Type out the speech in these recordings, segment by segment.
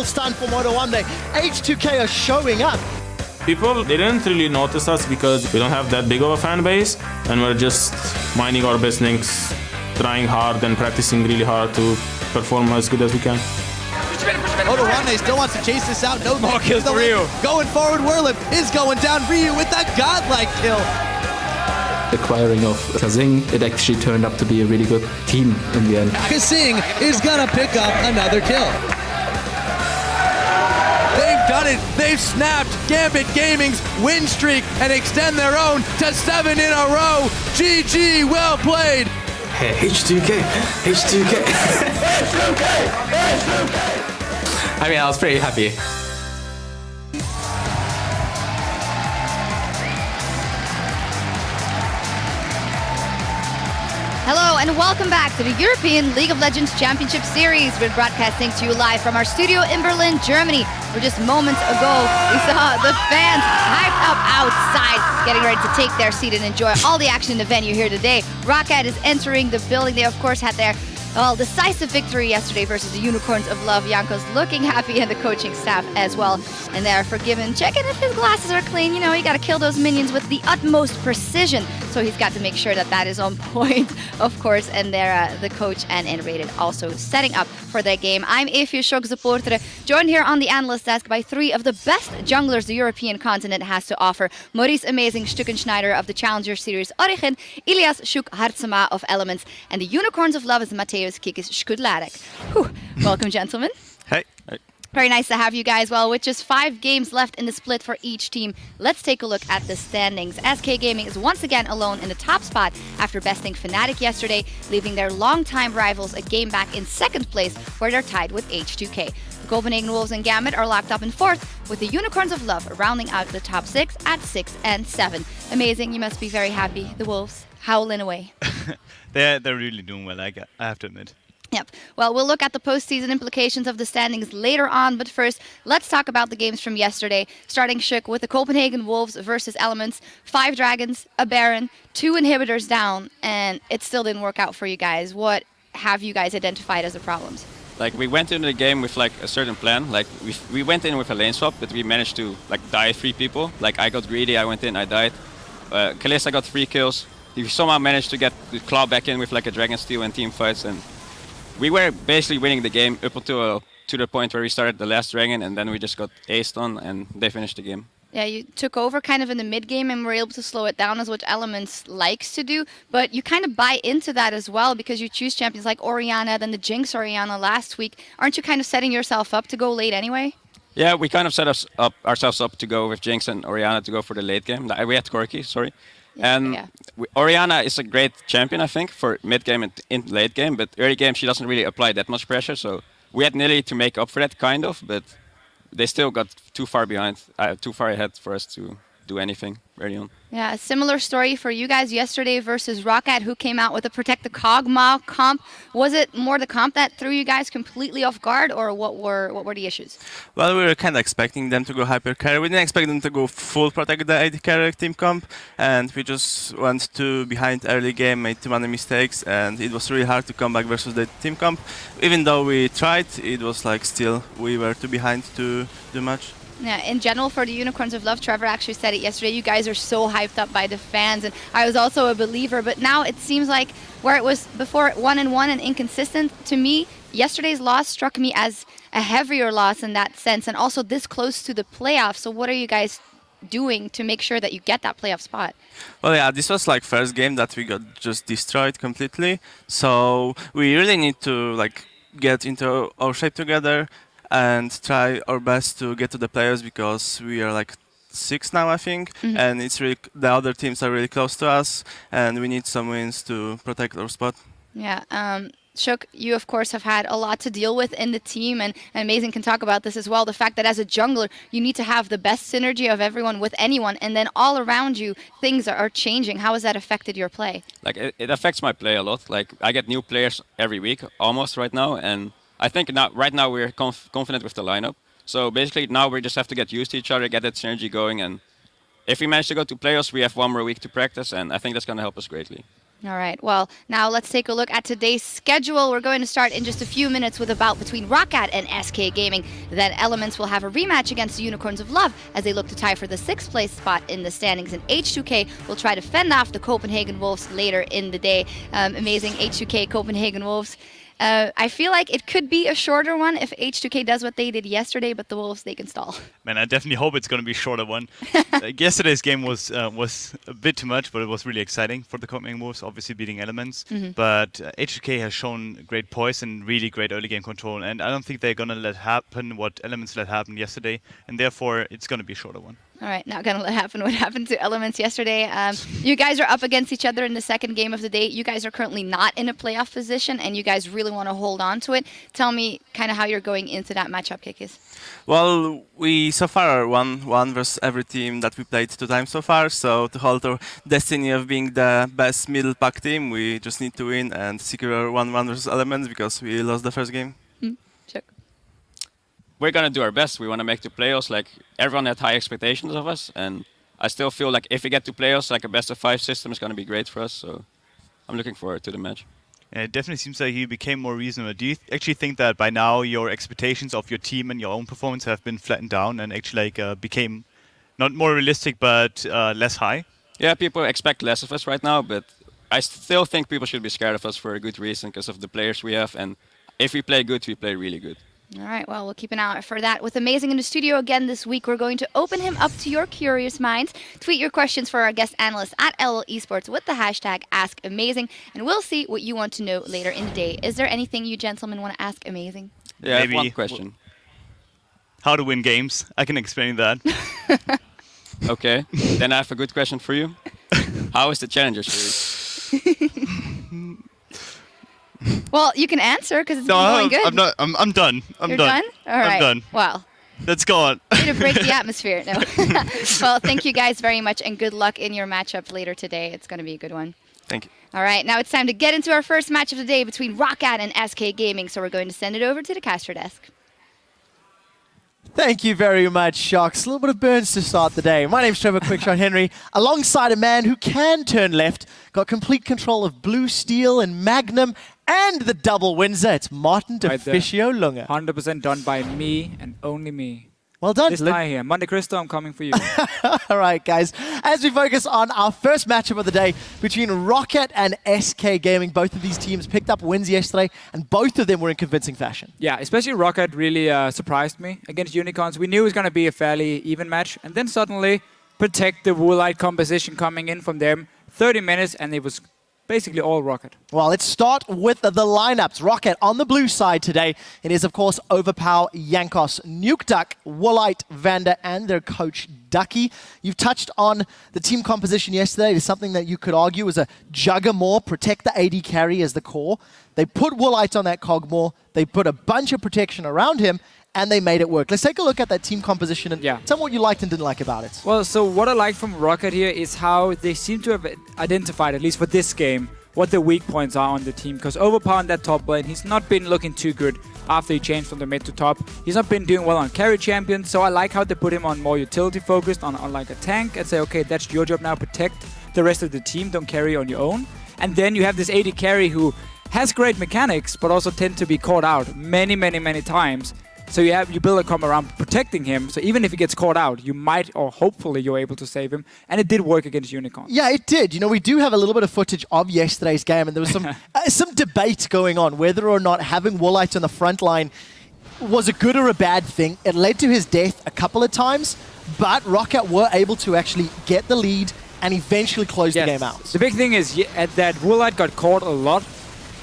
stun for Moto1. H2K are showing up. People didn't really notice us because we don't have that big of a fan base, and we're just minding our business, trying hard and practicing really hard to perform as good as we can. Moto1 still wants to chase this out. No more kills for Ryu. Going forward, Whirlip is going down. Ryu with that godlike kill. Acquiring of Kazing, it actually turned up to be a really good team in the end. Kazing is gonna pick up another kill. They've done it. They've snapped Gambit Gaming's win streak and extend their own to 7 in a row. GG, well played. Hey, H2K, H2K. I mean, I was pretty happy. Hello and welcome back to the European League of Legends Championship Series. We're broadcasting to you live from our studio in Berlin, Germany, where just moments ago we saw the fans hyped up outside, getting ready to take their seat and enjoy all the action in the venue here today. Roccat is entering the building. They, of course, had their decisive victory yesterday versus the Unicorns of Love. Janko's looking happy and the coaching staff as well. And they're forgiven, checking if his glasses are clean. You know, you got to kill those minions with the utmost precision. So he's got to make sure that that is on point, of course. And they're the coach and Inrated also setting up for their game. I'm Evie Shock supporter, joined here on the analyst desk by 3 of the best junglers the European continent has to offer. Maurice Amazing Stuckenschneider of the Challenger Series Origin, Ilias Shuk Hartsema of Elements, and the Unicorns of Love is Mateusz Kikis Skudlarek. Welcome, gentlemen. Hey. Very nice to have you guys. Well, with just 5 games left in the split for each team, let's take a look at the standings. SK Gaming is once again alone in the top spot after besting Fnatic yesterday, leaving their longtime rivals a game back in 2nd place, where they're tied with H2K. The Copenhagen Wolves and Gambit are locked up in 4th, with the Unicorns of Love rounding out the top 6 at 6 and 7. Amazing, you must be very happy. The Wolves howling away. They're really doing well, I have to admit. Yep. Well, we'll look at the postseason implications of the standings later on, but first, let's talk about the games from yesterday. Starting shook with the Copenhagen Wolves versus Elements. 5 Dragons, a Baron, 2 inhibitors down, and it still didn't work out for you guys. What have you guys identified as the problems? Like, we went into the game with like a certain plan. Like, we went in with a lane swap, but we managed to like die 3 people. Like, I got greedy, I went in, I died. Kalista got 3 kills. We somehow managed to get the Claw back in with like a Dragon Steel and team fights, and we were basically winning the game up until to the point where we started the last dragon, and then we just got aced on, and they finished the game. Yeah, you took over kind of in the mid-game and were able to slow it down, as what Elements likes to do. But you kind of buy into that as well, because you choose champions like Orianna, then the Jinx Orianna last week. Aren't you kind of setting yourself up to go late anyway? Yeah, we kind of set ourselves up to go with Jinx and Orianna to go for the late game. We had Corki, sorry. And Orianna is a great champion, I think, for mid-game and in late game, but early game she doesn't really apply that much pressure, so we had nearly to make up for that, kind of, but they still got too far behind, too far ahead for us to do anything early on. Yeah, a similar story for you guys yesterday versus Roccat, who came out with a Protect the Kog'Maw comp. Was it more the comp that threw you guys completely off guard, or what were the issues? Well, we were kind of expecting them to go hyper carry. We didn't expect them to go full Protect the AD carry team comp, and we just went too behind early game, made too many mistakes, and it was really hard to come back versus the team comp. Even though we tried, it was like still we were too behind to do much. Yeah, in general, for the Unicorns of Love, Trevor actually said it yesterday, you guys are so hyped up by the fans, and I was also a believer, but now it seems like where it was before 1-1 and inconsistent, to me, yesterday's loss struck me as a heavier loss in that sense, and also this close to the playoffs. So what are you guys doing to make sure that you get that playoff spot? Well, yeah, this was like first game that we got just destroyed completely, so we really need to like get into our shape together and try our best to get to the playoffs, because we are like 6 now, I think, and it's really the other teams are really close to us, and we need some wins to protect our spot. Yeah, Shook, you of course have had a lot to deal with in the team, and Amazing can talk about this as well. The fact that as a jungler, you need to have the best synergy of everyone with anyone, and then all around you, things are changing. How has that affected your play? Like, it affects my play a lot. Like, I get new players every week, almost right now, and I think right now we're confident with the lineup. So basically now we just have to get used to each other, get that synergy going, and if we manage to go to playoffs, we have 1 more week to practice, and I think that's going to help us greatly. All right, well, now let's take a look at today's schedule. We're going to start in just a few minutes with a bout between Roccat and SK Gaming. Then Elements will have a rematch against the Unicorns of Love as they look to tie for the 6th place spot in the standings. And H2K will try to fend off the Copenhagen Wolves later in the day. Amazing H2K Copenhagen Wolves. I feel like it could be a shorter one if H2K does what they did yesterday, but the Wolves, they can stall. Man, I definitely hope it's going to be a shorter one. Yesterday's game was a bit too much, but it was really exciting for the Copenhagen Wolves, obviously beating Elements. But H2K has shown great poise and really great early game control, and I don't think they're going to let happen what Elements let happen yesterday, and therefore it's going to be a shorter one. All right, not going to let happen what happened to Elements yesterday. You guys are up against each other in the second game of the day. You guys are currently not in a playoff position, and you guys really want to hold on to it. Tell me kind of how you're going into that matchup, Kikis. Well, we so far won one versus every team that we played 2 times so far. So to hold our destiny of being the best middle pack team, we just need to win and secure 1-1 versus Elements because we lost the first game. Sure. We're gonna do our best. We want to make the playoffs. Like everyone had high expectations of us, and I still feel like if we get to playoffs, like a best of 5 system is gonna be great for us. So I'm looking forward to the match. Yeah, it definitely seems like you became more reasonable. Do you actually think that by now your expectations of your team and your own performance have been flattened down and actually became not more realistic but less high? Yeah, people expect less of us right now, but I still think people should be scared of us for a good reason because of the players we have. And if we play good, we play really good. All right, well, we'll keep an eye out for that. With Amazing in the studio again this week, we're going to open him up to your curious minds. Tweet your questions for our guest analyst at LL Esports with the hashtag AskAmazing, and we'll see what you want to know later in the day. Is there anything you gentlemen want to ask Amazing? Yeah, Maybe I have one question. How to win games. I can explain that. Okay, then I have a good question for you. How is the Challenger Series? Well, you can answer because it's been going good. I'm not. I'm done. You're done? All right. I'm done. Well, Let's go on. way to break the atmosphere. No. Well, thank you guys very much, and good luck in your matchup later today. It's going to be a good one. Thank you. All right, now it's time to get into our first match of the day between Roccat and SK Gaming. So we're going to send it over to the caster desk. Thank you very much, Shocks. A little bit of burns to start the day. My name's Trevor Quickshot Henry, alongside a man who can turn left, got complete control of Blue Steel and Magnum, and the double Windsor. It's Martin DeFicio Lunga. 100% done by me and only me. Well done. This guy here. Monte Cristo, I'm coming for you. All right, guys. As we focus on our first matchup of the day between Roccat and SK Gaming, both of these teams picked up wins yesterday, and both of them were in convincing fashion. Yeah, especially Roccat really surprised me against Unicorns. We knew it was going to be a fairly even match, and then suddenly protect the Woolite composition coming in from them. 30 minutes, and it was basically all Roccat. Well, let's start with the lineups. Roccat on the blue side today. It is, of course, Overpower, Yankos, Nuke Duck, Woolite, Vander, and their coach, Ducky. You've touched on the team composition yesterday. It is something that you could argue was a jugger more, protect the AD carry as the core. They put Woolite on that cog more. They put a bunch of protection around him, and they made it work. Let's take a look at that team composition and tell me what you liked and didn't like about it. Well, so what I like from Roccat here is how they seem to have identified, at least for this game, what the weak points are on the team. Because Overpower in that top lane, he's not been looking too good after he changed from the mid to top. He's not been doing well on carry champion, so I like how they put him on more utility focused, on like a tank, and say, okay, that's your job now, protect the rest of the team, don't carry on your own. And then you have this AD carry who has great mechanics, but also tend to be caught out many, many, many times. So you build a comp around protecting him. So even if he gets caught out, you might, or hopefully you're able to save him. And it did work against Unicorn. Yeah, it did. You know, we do have a little bit of footage of yesterday's game, and there was some debate going on whether or not having Woolite on the front line was a good or a bad thing. It led to his death a couple of times, but Roccat were able to actually get the lead and eventually close the game out. The big thing is that Woolite got caught a lot,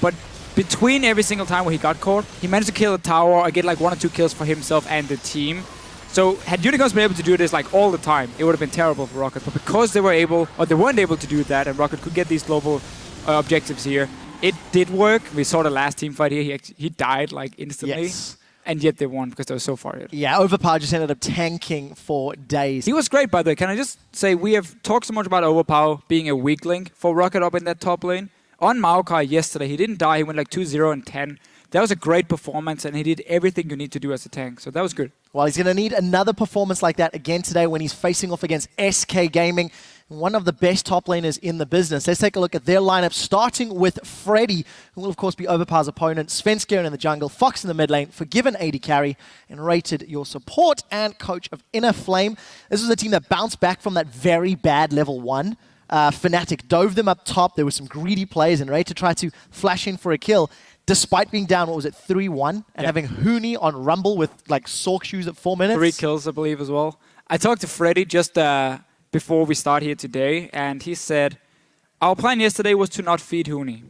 but between every single time where he got caught, he managed to kill a tower or get like 1 or 2 kills for himself and the team. So had Unicorns been able to do this like all the time, it would have been terrible for Roccat. But because they were able, or they weren't able to do that, and Roccat could get these global objectives here, it did work. We saw the last team fight here. He died like instantly. Yes. And yet they won because they were so far ahead. Yeah, Overpower just ended up tanking for days. He was great, by the way. Can I just say, we have talked so much about Overpower being a weak link for Roccat up in that top lane. On Maokai yesterday, he didn't die. He went like 2-0 and 10. That was a great performance, and he did everything you need to do as a tank. So that was good. Well, he's going to need another performance like that again today when he's facing off against SK Gaming. one of the best top laners in the business. Let's take a look at their lineup, starting with Freddy, who will of course be Overpower's opponent, Svenskeren in the jungle, Fox in the mid lane, Forgiven AD carry, and Rated your support and coach of Inner Flame. This was a team that bounced back from that very bad level 1. Fnatic dove them up top. There were some greedy players and Rated tried to flash in for a kill, despite being down, what was it, 3-1, and having Huni on Rumble with like Sork shoes at 4 minutes. 3 kills, I believe, as well. I talked to Freddy just before we start here today, and he said, our plan yesterday was to not feed Huni.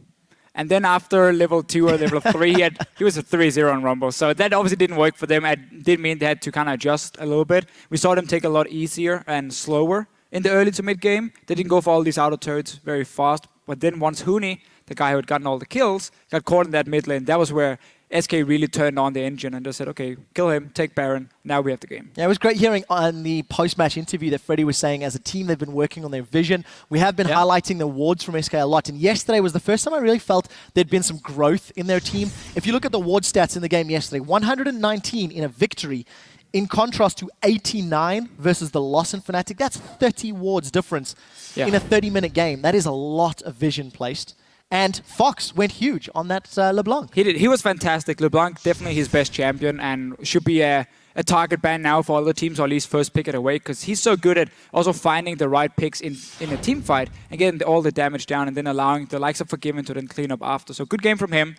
And then after level 2 or level 3, he was a 3-0 on Rumble. So that obviously didn't work for them. It did mean they had to kind of adjust a little bit. We saw them take a lot easier and slower in the early to mid game. They didn't go for all these auto turrets very fast. But then once Huni, the guy who had gotten all the kills, got caught in that mid lane, that was where SK really turned on the engine and just said, okay, kill him, take Baron, now we have the game. Yeah, it was great hearing on the post-match interview that Freddy was saying as a team they've been working on their vision. We have been highlighting the wards from SK a lot, and yesterday was the first time I really felt there'd been some growth in their team. If you look at the ward stats in the game yesterday, 119 in a victory, in contrast to 89 versus the loss in Fnatic. That's 30 wards difference in a 30-minute game. That is a lot of vision placed. And Fox went huge on that LeBlanc. He did. He was fantastic. LeBlanc, definitely his best champion and should be a target ban now for other teams, or at least first pick it away, because he's so good at also finding the right picks in a team fight and getting all the damage down and then allowing the likes of Forgiven to then clean up after. So good game from him.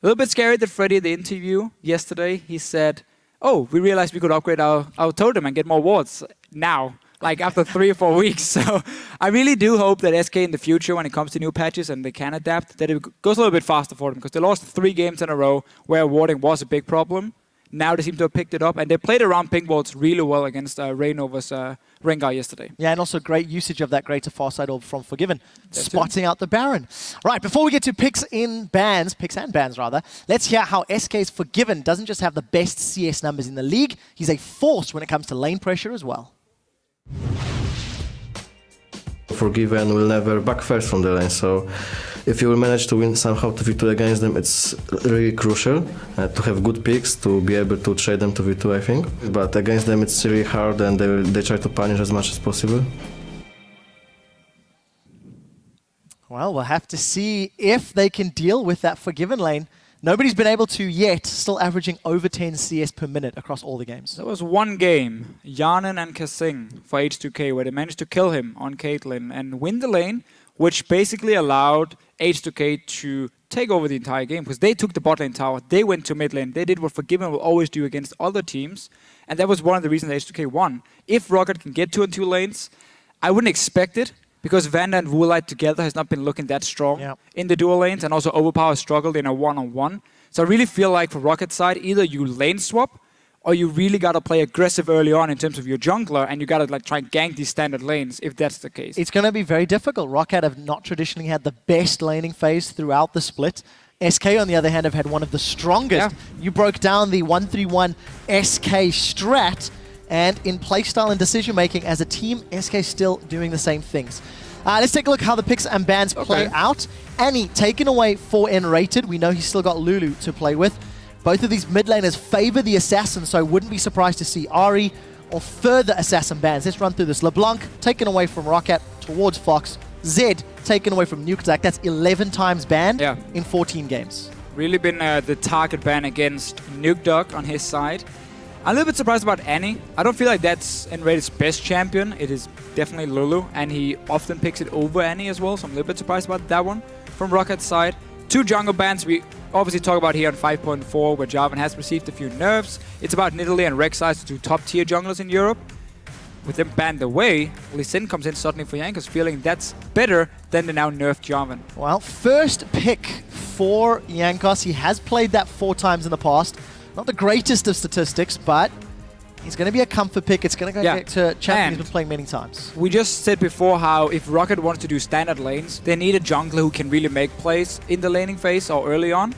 A little bit scary that Freddy, the interview yesterday, he said, oh, we realized we could upgrade our totem and get more wards now. Like after 3 or 4 weeks. So I really do hope that SK in the future, when it comes to new patches and they can adapt, that it goes a little bit faster for them, because they lost 3 games in a row where warding was a big problem. Now they seem to have picked it up, and they played around pink wards really well against Reignover's Rengar yesterday. Yeah, and also great usage of that greater Farsight Orb from Forgiven, spotting out the Baron. Right, before we get to picks and bans, let's hear how SK's Forgiven doesn't just have the best CS numbers in the league, he's a force when it comes to lane pressure as well. Forgiven will never back first from the lane, so if you will manage to win somehow 2v2 against them, it's really crucial to have good picks, to be able to trade them 2v2, I think. But against them it's really hard, and they try to punish as much as possible. Well, we'll have to see if they can deal with that Forgiven lane. Nobody's been able to yet, still averaging over 10 CS per minute across all the games. There was one game, Yanin and Kasing for H2K, where they managed to kill him on Caitlyn and win the lane, which basically allowed H2K to take over the entire game, because they took the bot lane tower, they went to mid lane, they did what Forgiven will always do against other teams, and that was one of the reasons H2K won. If Roccat can get 2 and 2 lanes, I wouldn't expect it, because Vanda and Woolite together has not been looking that strong in the dual lanes, and also Overpower struggled in a one-on-one. So I really feel like for Rocket's side, either you lane swap, or you really got to play aggressive early on in terms of your jungler, and you got to like try and gank these standard lanes if that's the case. It's going to be very difficult. Roccat have not traditionally had the best laning phase throughout the split. SK, on the other hand, have had one of the strongest. You broke down the 1-3-1 SK strat, and in playstyle and decision-making as a team, SK still doing the same things. Let's take a look how the picks and bans play out. Annie taken away for N-rated. We know he's still got Lulu to play with. Both of these mid laners favor the assassin, so I wouldn't be surprised to see Ari or further assassin bans. Let's run through this. LeBlanc taken away from Roccat towards Fox. Zed taken away from Nukeduck. That's 11 times banned in 14 games. Really been the target ban against Nukeduck on his side. I'm a little bit surprised about Annie. I don't feel like that's N-rated's best champion. It is definitely Lulu, and he often picks it over Annie as well, so I'm a little bit surprised about that one from Rocket's side. 2 jungle bans we obviously talk about here on 5.4, where Jarvan has received a few nerfs. It's about Nidalee and Rek'Sai, the 2 top-tier junglers in Europe. With them banned away, Lee Sin comes in suddenly for Jankos, feeling that's better than the now nerfed Jarvan. Well, first pick for Jankos. He has played that 4 times in the past. Not the greatest of statistics, but he's going to be a comfort pick. It's going to go get to champion he's been playing many times. We just said before how if Roccat wants to do standard lanes, they need a jungler who can really make plays in the laning phase or early on.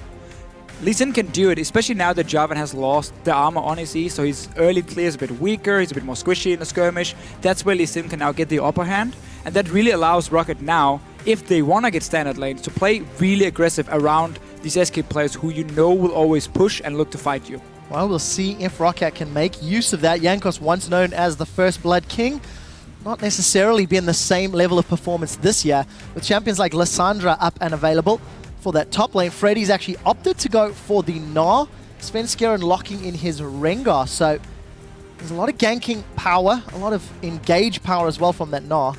Lee Sin can do it, especially now that Jarvan has lost the armor on his E, so his early clear is a bit weaker, he's a bit more squishy in the skirmish. That's where Lee Sin can now get the upper hand, and that really allows Roccat now, if they want to get standard lanes, to play really aggressive around these SK players who you know will always push and look to fight you. Well, we'll see if Roccat can make use of that. Jankos, once known as the First Blood King, not necessarily been the same level of performance this year, with champions like Lissandra up and available for that top lane. Freddy's actually opted to go for the Gnar. Svenskeren locking in his Rengar, so there's a lot of ganking power, a lot of engage power as well from that Gnar,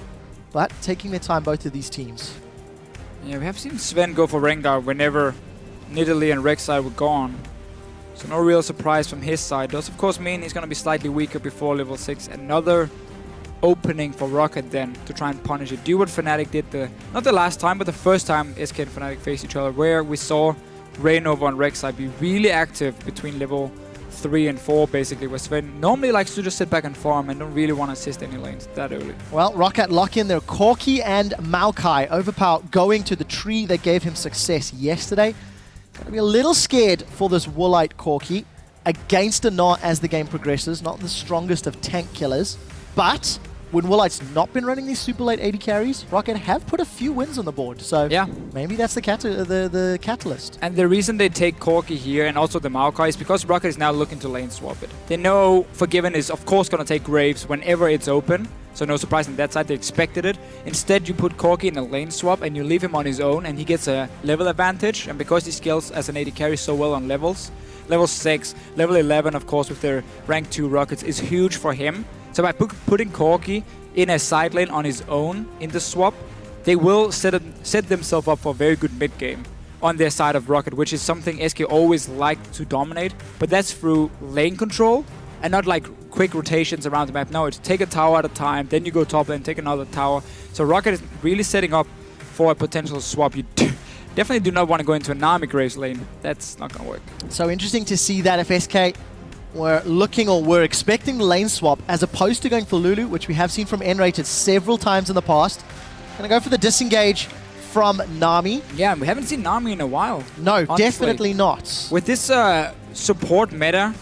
but taking their time, both of these teams. Yeah, we have seen Sven go for Rengar whenever Nidalee and Rek'Sai were gone. So no real surprise from his side. Does of course mean he's going to be slightly weaker before level 6. Another opening for Roccat then to try and punish it. Do what Fnatic did, not the last time, but the first time SK and Fnatic faced each other, where we saw Rainova and Rek'Sai be really active between level 3 and 4, basically, where Sven normally likes to just sit back and farm and don't really want to assist any lanes that early. Well, Roccat lock in their Corki and Maokai. Overpower going to the tree that gave him success yesterday. Gonna be a little scared for this Woolite Corki against a Gnar as the game progresses. Not the strongest of tank killers, but when Woolite's not been running these super late 80 carries, Roccat have put a few wins on the board. So yeah, maybe that's the catalyst. And the reason they take Corki here and also the Maokai is because Roccat is now looking to lane swap it. They know Forgiven is of course going to take Graves whenever it's open. So no surprise on that side, they expected it. Instead, you put Corki in a lane swap and you leave him on his own and he gets a level advantage. And because he scales as an AD carry so well on levels, level 6, level 11, of course, with their rank 2 Rockets is huge for him. So by putting Corki in a side lane on his own in the swap, they will set themselves up for a very good mid game on their side of Roccat, which is something SK always liked to dominate. But that's through lane control and not like quick rotations around the map. No, it's take a tower at a time, then you go top lane, take another tower. So Roccat is really setting up for a potential swap. You definitely do not want to go into a Nami Graves lane. That's not going to work. So interesting to see that if SK were looking or were expecting the lane swap as opposed to going for Lulu, which we have seen from N-rated several times in the past. Gonna go for the disengage from Nami. Yeah, we haven't seen Nami in a while. No, honestly. definitely not. With this support meta,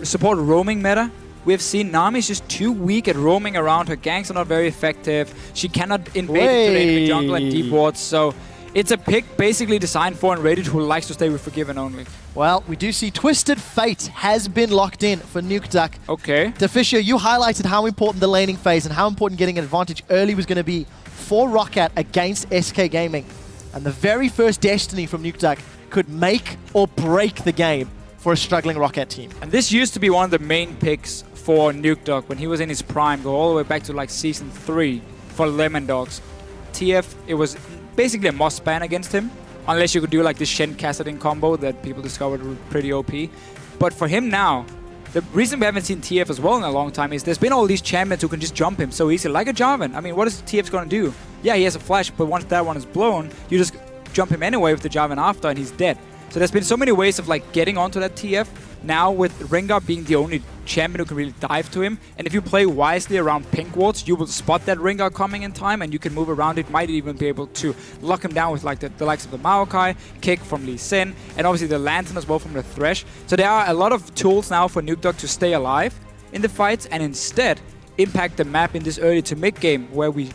support roaming meta, we've seen Nami's just too weak at roaming around. Her ganks are not very effective. She cannot invade the enemy jungle and deep wards, so it's a pick basically designed for N-rated who likes to stay with Forgiven only. Well, we do see Twisted Fate has been locked in for Nukeduck. Okay. Deficio, you highlighted how important the laning phase and how important getting an advantage early was going to be for Roccat against SK Gaming. And the very first Destiny from Nukeduck could make or break the game for a struggling Roccat team. And this used to be one of the main picks for Nukeduck when he was in his prime, go all the way back to like Season 3 for Lemon Dogs. TF, it was basically a must ban against him, unless you could do like the Shen Kassadin combo that people discovered were pretty OP. But for him now, the reason we haven't seen TF as well in a long time is there's been all these champions who can just jump him so easy, like a Jarvan. I mean, what is TF's going to do? Yeah, he has a flash, but once that one is blown, you just jump him anyway with the Jarvan after and he's dead. So there's been so many ways of like getting onto that TF. Now with Rengar being the only champion who can really dive to him, and if you play wisely around pink wards, you will spot that Rengar coming in time and you can move around it, might even be able to lock him down with like the likes of the Maokai, kick from Lee Sin, and obviously the Lantern as well from the Thresh. So there are a lot of tools now for Nukeduck to stay alive in the fights and instead impact the map in this early to mid game where we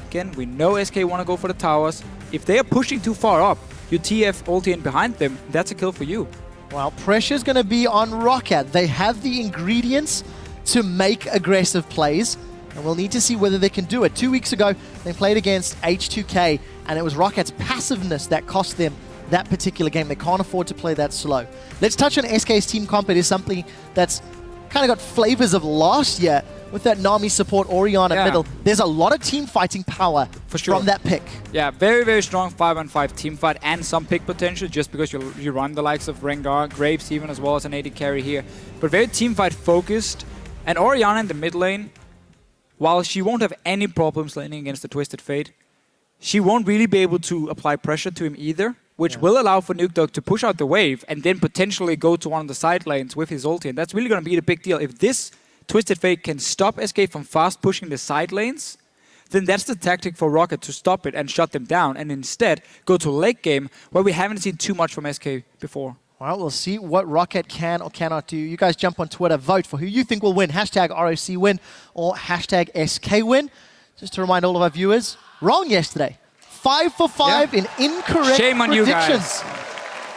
know SK want to go for the towers. If they are pushing too far up, you TF ulti in behind them, that's a kill for you. Well, pressure's going to be on Roccat. They have the ingredients to make aggressive plays, and we'll need to see whether they can do it. 2 weeks ago, they played against H2K, and it was Rockat's passiveness that cost them that particular game. They can't afford to play that slow. Let's touch on SK's team comp. It is something that's kind of got flavors of last year with that Nami support, Orianna middle. There's a lot of team fighting power from that pick. Yeah, very, very strong 5-on-5 team fight and some pick potential just because you run the likes of Rengar, Graves even as well as an AD carry here. But very team fight focused. And Orianna in the mid lane, while she won't have any problems laning against the Twisted Fate, she won't really be able to apply pressure to him either, which will allow for Nukeduck to push out the wave and then potentially go to one of the side lanes with his ulti. And that's really going to be the big deal. If this Twisted Fate can stop SK from fast pushing the side lanes, then that's the tactic for Roccat to stop it and shut them down and instead go to late game where we haven't seen too much from SK before. Well, we'll see what Roccat can or cannot do. You guys jump on Twitter, vote for who you think will win. Hashtag ROC win or hashtag SK win. Just to remind all of our viewers, wrong yesterday. 5 for 5 in incorrect Shame on predictions. You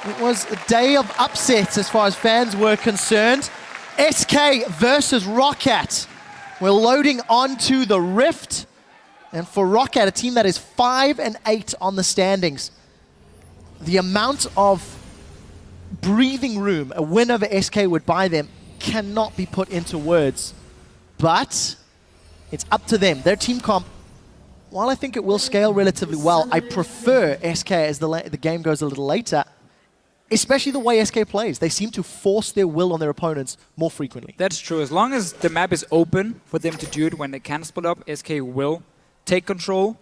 guys. It was a day of upsets as far as fans were concerned. SK versus Roccat. We're loading onto the Rift. And for Roccat, a team that is 5-8 on the standings, the amount of breathing room a win over SK would buy them cannot be put into words. But it's up to them. Their team comp, while I think it will scale relatively well, I prefer SK as the game goes a little later, especially the way SK plays. They seem to force their will on their opponents more frequently. That's true. As long as the map is open for them to do it when they can split up, SK will take control.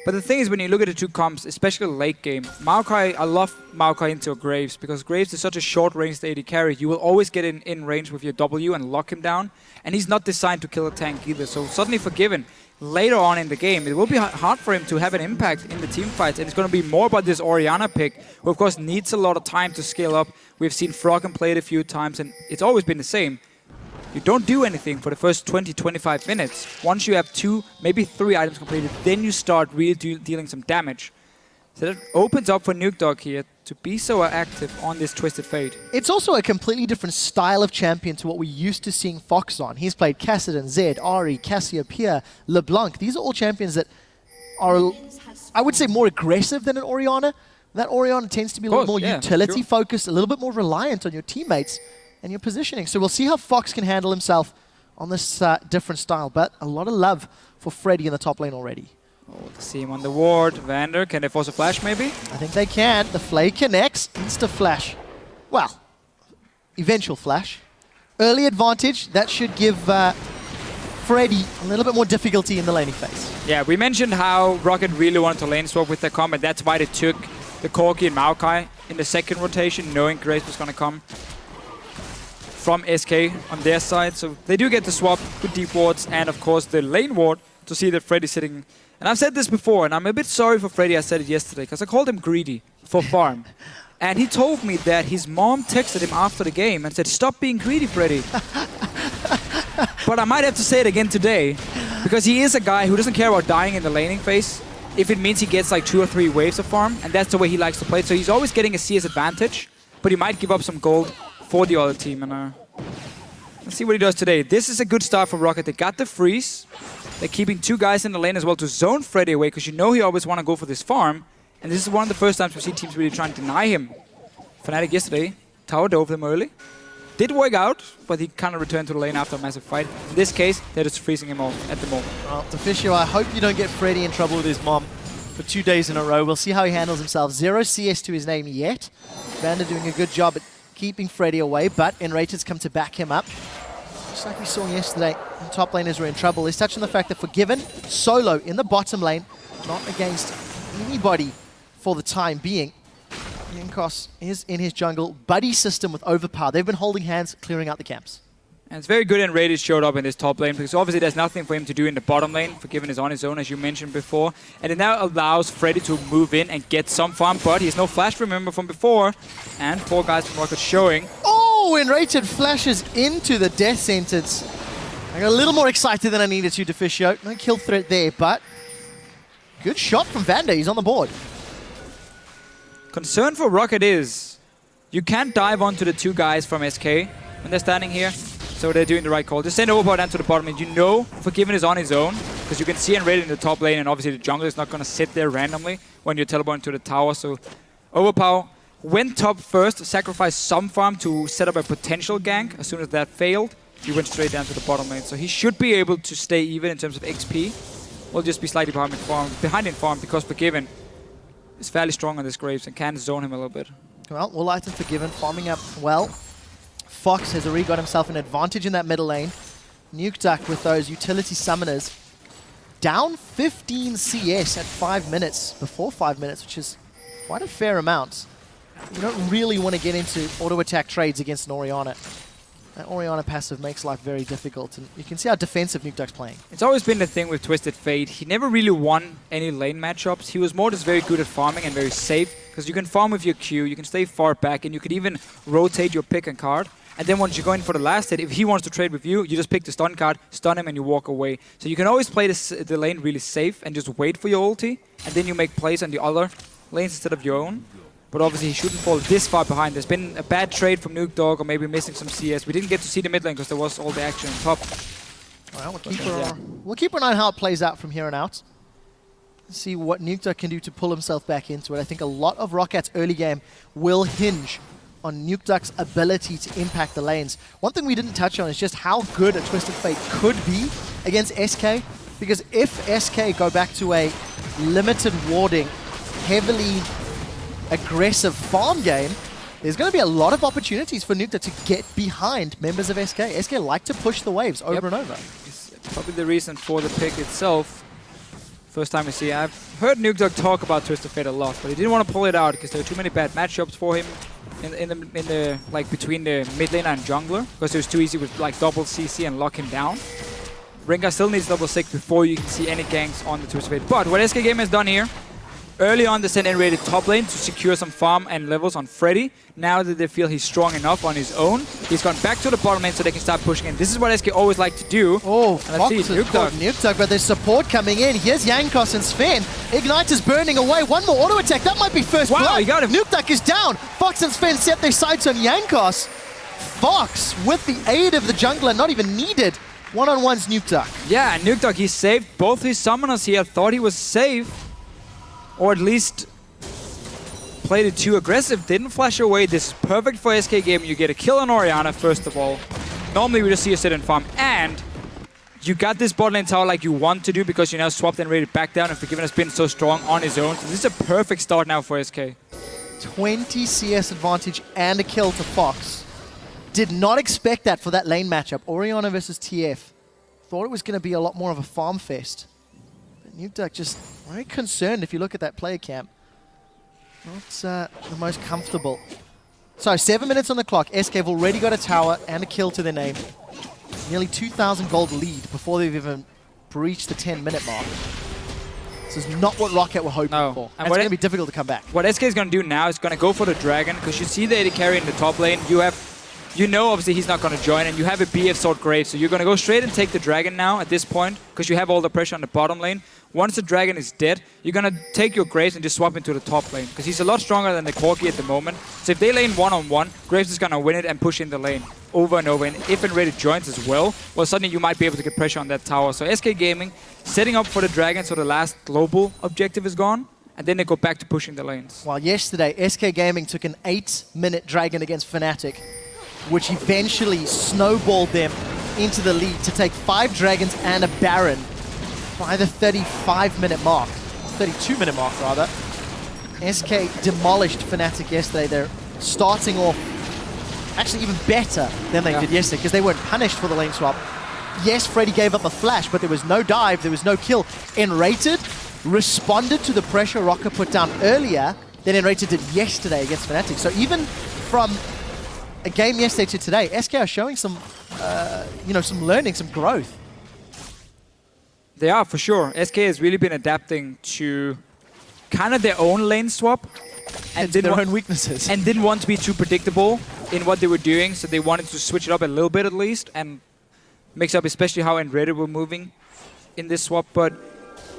But the thing is, when you look at the two comps, especially late game, Maokai, I love Maokai into Graves, because Graves is such a short-range AD carry. You will always get in range with your W and lock him down, and he's not designed to kill a tank either. So suddenly Forgiven, later on in the game, it will be hard for him to have an impact in the team fights, and it's going to be more about this Orianna pick, who of course needs a lot of time to scale up. We've seen Froggen play it a few times, and it's always been the same. You don't do anything for the first 20-25 minutes. Once you have 2, maybe 3 items completed, then you start really dealing some damage. So that opens up for Nukedog here to be so active on this Twisted Fate. It's also a completely different style of champion to what we're used to seeing Fox on. He's played Kassadin, Zed, Ari, Cassiopeia, LeBlanc. These are all champions that are, I would say, more aggressive than an Orianna. That Orianna tends to be a little more utility focused, a little bit more reliant on your teammates and your positioning. So we'll see how Fox can handle himself on this different style. But a lot of love for Freddy in the top lane already. Oh, see him on the ward. Vander, can they force a flash maybe? I think they can. The Flay connects. Insta-flash. Well, eventual flash. Early advantage. That should give Freddy a little bit more difficulty in the laning phase. Yeah, we mentioned how Roccat really wanted to lane swap with their comp, and that's why they took the Corki and Maokai in the second rotation, knowing Grace was going to come from SK on their side. So they do get the swap with deep wards and of course the lane ward to see that Freddy's sitting. And I've said this before, and I'm a bit sorry for Freddy. I said it yesterday because I called him greedy for farm. And he told me that his mom texted him after the game and said, "Stop being greedy, Freddy." But I might have to say it again today, because he is a guy who doesn't care about dying in the laning phase if it means he gets like 2 or 3 waves of farm, and that's the way he likes to play. So he's always getting a CS advantage, but he might give up some gold for the other team. And let's see what he does today. This is a good start for Roccat. They got the freeze. They're keeping 2 guys in the lane as well to zone Freddy away, because you know he always want to go for this farm. And this is one of the first times we see teams really trying to deny him. Fnatic yesterday tower dove them early. Did work out, but he kind of returned to the lane after a massive fight. In this case, they're just freezing him off at the moment. Well, Deficio, I hope you don't get Freddy in trouble with his mom for 2 days in a row. We'll see how he handles himself. 0 CS to his name yet. Vander doing a good job at keeping Freddy away, but Enrated's come to back him up. Just like we saw yesterday, the top laners were in trouble. He's touching the fact that Forgiven, solo in the bottom lane, not against anybody for the time being. Yankos is in his jungle. Buddy system with Overpower. They've been holding hands, clearing out the camps. And it's very good Enrated showed up in this top lane, because obviously there's nothing for him to do in the bottom lane. Forgiven is on his own, as you mentioned before. And it now allows Freddy to move in and get some farm, but he has no flash, remember, from before. And 4 guys from Roccat showing. Oh, Enrated flashes into the death sentence. I got a little more excited than I needed to, Deficio. No kill threat there, but good shot from Vander. He's on the board. Concern for Roccat is you can't dive onto the 2 guys from SK when they're standing here. So they're doing the right call. Just send Overpower down to the bottom, and you know Forgiven is on his own, because you can see Enrated in the top lane, and obviously the jungle is not going to sit there randomly when you're teleporting to the tower. So Overpower went top first, sacrificed some farm to set up a potential gank. As soon as that failed, he went straight down to the bottom lane. So he should be able to stay even in terms of XP. We'll just be slightly behind in farm because Forgiven is fairly strong on this Graves and can zone him a little bit. Well, Woolite and Forgiven farming up well. Fox has already got himself an advantage in that middle lane. Nukeduck with those utility summoners. Down 15 CS at 5 minutes, before 5 minutes, which is quite a fair amount. You don't really want to get into auto-attack trades against an Orianna. That Orianna passive makes life very difficult, and you can see how defensive Nukeduck's playing. It's always been the thing with Twisted Fate. He never really won any lane matchups. He was more just very good at farming and very safe, because you can farm with your Q, you can stay far back, and you could even rotate your pick and card. And then once you go in for the last hit, if he wants to trade with you, you just pick the stun card, stun him, and you walk away. So you can always play the lane really safe and just wait for your ulti, and then you make plays on the other lanes instead of your own. But obviously he shouldn't fall this far behind. There's been a bad trade from Nukedog, or maybe missing some CS. We didn't get to see the mid lane because there was all the action on top. Well, we'll keep an eye on how it plays out from here on out. See what Nukeduck can do to pull himself back into it. I think a lot of Rockat's early game will hinge on Nukeduck's ability to impact the lanes. One thing we didn't touch on is just how good a Twisted Fate could be against SK, because if SK go back to a limited warding, heavily aggressive farm game, there's going to be a lot of opportunities for Nukeduck to get behind members of SK. SK like to push the waves over and over. It's probably the reason for the pick itself. First time we see, I've heard Nukeduck talk about Twisted Fate a lot, but he didn't want to pull it out because there were too many bad matchups for him in the like between the mid laner and jungler, because it was too easy with like double CC and lock him down. Rengar still needs double stick before you can see any ganks on the Twisted Fate. But what SK Game has done here, early on they sent in rated top lane to secure some farm and levels on Freddy. Now that they feel he's strong enough on his own, he's gone back to the bottom lane so they can start pushing in. This is what SK always like to do. Oh, and let's see, Nukeduck, but there's support coming in. Here's Jankos and Sven. Ignite is burning away. One more auto attack. That might be first blood. He got him. Nukeduck is down. Fox and Sven set their sights on Jankos. Fox, with the aid of the jungler, not even needed. One-on-one's Nukeduck. Yeah, and Nukeduck, he saved both his summoners here. Thought he was safe, or at least played it too aggressive. Didn't flash away. This is perfect for SK Game. You get a kill on Orianna, first of all. Normally we just see a sit and farm, and you got this bot lane tower like you want to do because you now swapped and rated back down, and Forgiven has been so strong on his own. So this is a perfect start now for SK. 20 CS advantage and a kill to Fox. Did not expect that for that lane matchup. Orianna versus TF. Thought it was going to be a lot more of a farm fest. But Nukeduck just very concerned if you look at that player camp. Not the most comfortable. So 7 minutes on the clock. SK have already got a tower and a kill to their name. Nearly 2,000 gold lead before they've even breached the 10-minute mark. This is not what Roccat were hoping for. And it's going to be difficult to come back. What SK is going to do now is going to go for the dragon, because you see the AD carry in the top lane. You know, obviously, he's not going to join, and you have a BF Sword Grave, so you're going to go straight and take the dragon now at this point, because you have all the pressure on the bottom lane. Once the dragon is dead, you're going to take your Graves and just swap into the top lane, because he's a lot stronger than the Corki at the moment. So if they lane one-on-one, Graves is going to win it and push in the lane over and over. And if Enrated joins as well suddenly you might be able to get pressure on that tower. So SK Gaming setting up for the dragon, so the last global objective is gone, and then they go back to pushing the lanes. Well, yesterday, SK Gaming took an 8-minute dragon against Fnatic, which eventually snowballed them into the lead to take 5 dragons and a Baron by the 35-minute mark. 32-minute mark, rather. SK demolished Fnatic yesterday. They're starting off actually even better than they did yesterday, because they weren't punished for the lane swap. Yes, Freddy gave up a flash, but there was no dive, there was no kill. Enrated responded to the pressure Roccat put down earlier than Enrated did yesterday against Fnatic. So even from a game yesterday to today, SK are showing some, some learning, some growth. They are, for sure. SK has really been adapting to kind of their own lane swap. And their own weaknesses. And didn't want to be too predictable in what they were doing, so they wanted to switch it up a little bit at least, and mix up especially how Enrated were moving in this swap. But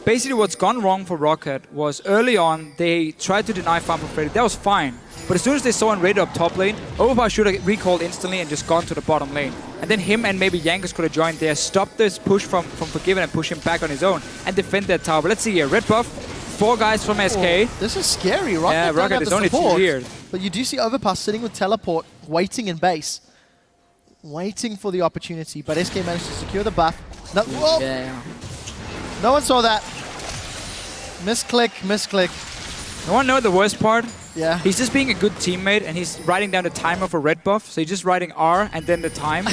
basically what's gone wrong for Roccat was early on, they tried to deny farm for Freddy. That was fine. But as soon as they saw Enrated up top lane, Overpower should have recalled instantly and just gone to the bottom lane. And then him and maybe Jankos could have joined there, stopped this push from Forgiven and push him back on his own and defend that tower. But let's see here, red buff, 4 guys from SK. Oh, this is scary. Roccat yeah, Roccat is only 2 here. But you do see Overpass sitting with teleport, waiting in base. Waiting for the opportunity, but SK managed to secure the buff. No, no one saw that. Misclick, misclick. No one know the worst part? Yeah. He's just being a good teammate, and he's writing down the timer for red buff. So he's just writing R and then the time.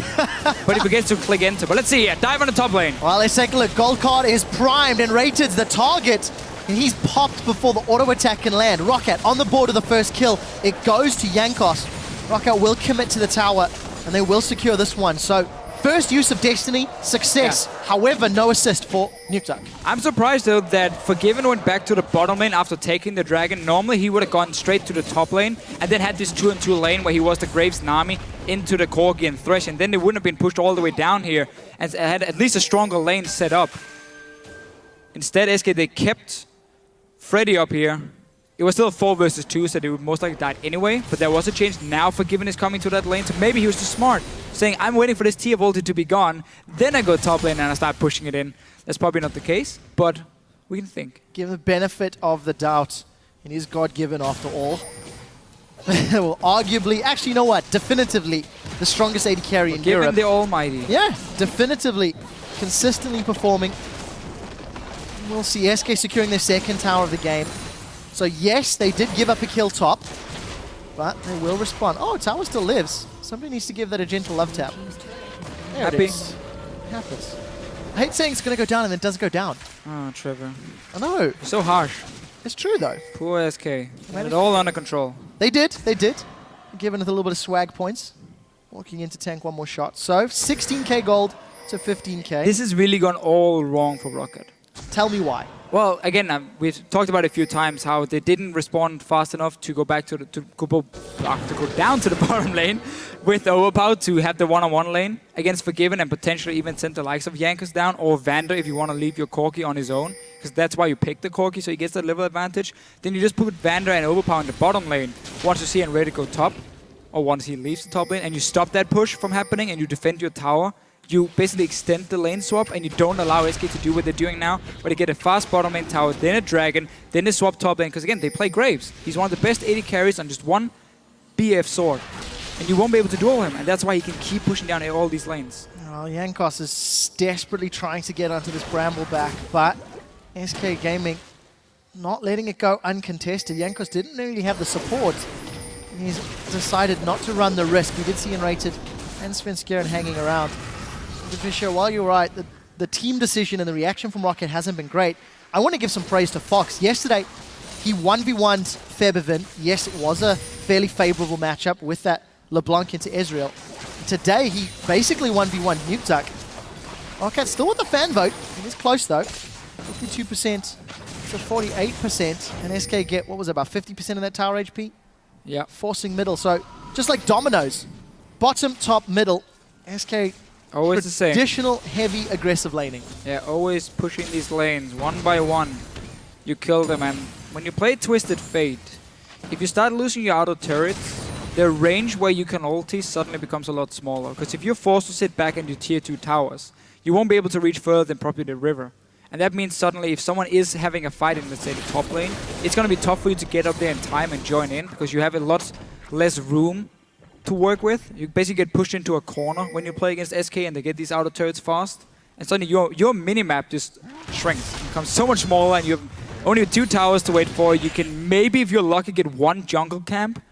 But he forgets to click enter. But let's see here. Dive on the top lane. Well, let's take a look. Gold card is primed, and Rated's the target. And he's popped before the auto attack can land. Roccat on the board of the first kill. It goes to Jankos. Roccat will commit to the tower, and they will secure this one. So first use of Destiny, success. Yeah. However, no assist for Nukeduck. I'm surprised, though, that Forgiven went back to the bottom lane after taking the dragon. Normally, he would have gone straight to the top lane and then had this 2-on-2 lane where he was the Graves Nami into the Corgi and Thresh, and then they wouldn't have been pushed all the way down here and had at least a stronger lane set up. Instead, SK, they kept Freddy up here. It was still a 4 versus 2, so they would most likely died anyway. But there was a change. Now Forgiven is coming to that lane, so maybe he was too smart, saying, I'm waiting for this tier voltage to be gone, then I go top lane and I start pushing it in. That's probably not the case, but We can think. Give the benefit of the doubt. It is God-given after all. Well, arguably, actually, you know what? Definitively the strongest AD carry in Give Europe. him the almighty. Yeah, definitively. Consistently performing. We'll see SK securing their second tower of the game. So yes, they did give up a kill top, but they will respond. Oh, tower still lives. Somebody needs to give that a gentle love tap. There Happy. it is. It happens. I hate saying it's going to go down and then it doesn't go down. Oh, Trevor. I know. So harsh. It's true though. Poor SK. Had it all under control. They did. Given it a little bit of swag points. Walking into tank one more shot. So 16k gold to 15k. This has really gone all wrong for Roccat. Tell me why. Well, again, we've talked about it a few times how they didn't respond fast enough to go back to go down to the bottom lane with Overpower to have the one-on-one lane against Forgiven and potentially even send the likes of Jankos down or Vander if you want to leave your Corki on his own, because that's why you pick the Corki, so he gets that level advantage. Then you just put Vander and Overpower in the bottom lane once you see him ready to go top, or once he leaves the top lane, and you stop that push from happening and you defend your tower. You basically extend the lane swap and you don't allow SK to do what they're doing now, where they get a fast bottom lane tower, then a dragon, then they swap top lane, because again, they play Graves. He's one of the best AD carries on just one BF sword. And you won't be able to duel him, and that's why he can keep pushing down all these lanes. Oh, Jankos is desperately trying to get onto this Bramble back, but SK Gaming not letting it go uncontested. Jankos didn't really have the support. He's decided not to run the risk. We did see Enrated and Svenskeren hanging around. Fisher, while you're right, the team decision and the reaction from Roccat hasn't been great. I want to give some praise to Fox. Yesterday, he 1v1'd Febivin. Yes, it was a fairly favorable matchup with that LeBlanc into Ezreal. Today, he basically 1v1'd Nukeduck. Roccat still with the fan vote. It is close, though. 52% to 48%. And SK get, what was it, about 50% of that tower HP? Yeah. Forcing middle. So, just like dominoes. Bottom, top, middle. SK... Always the same. Traditional, heavy, aggressive laning. Yeah, always pushing these lanes one by one. You kill them, and when you play Twisted Fate, if you start losing your auto turrets, the range where you can ulti suddenly becomes a lot smaller. Because if you're forced to sit back in your tier 2 towers, you won't be able to reach further than probably the river. And that means suddenly if someone is having a fight in, let's say, the top lane, it's going to be tough for you to get up there in time and join in, because you have a lot less room to work with. You basically get pushed into a corner when you play against SK and they get these outer turrets fast. And suddenly your mini-map just shrinks. It becomes so much smaller and you have only 2 towers to wait for. You can maybe, if you're lucky, get 1 jungle camp,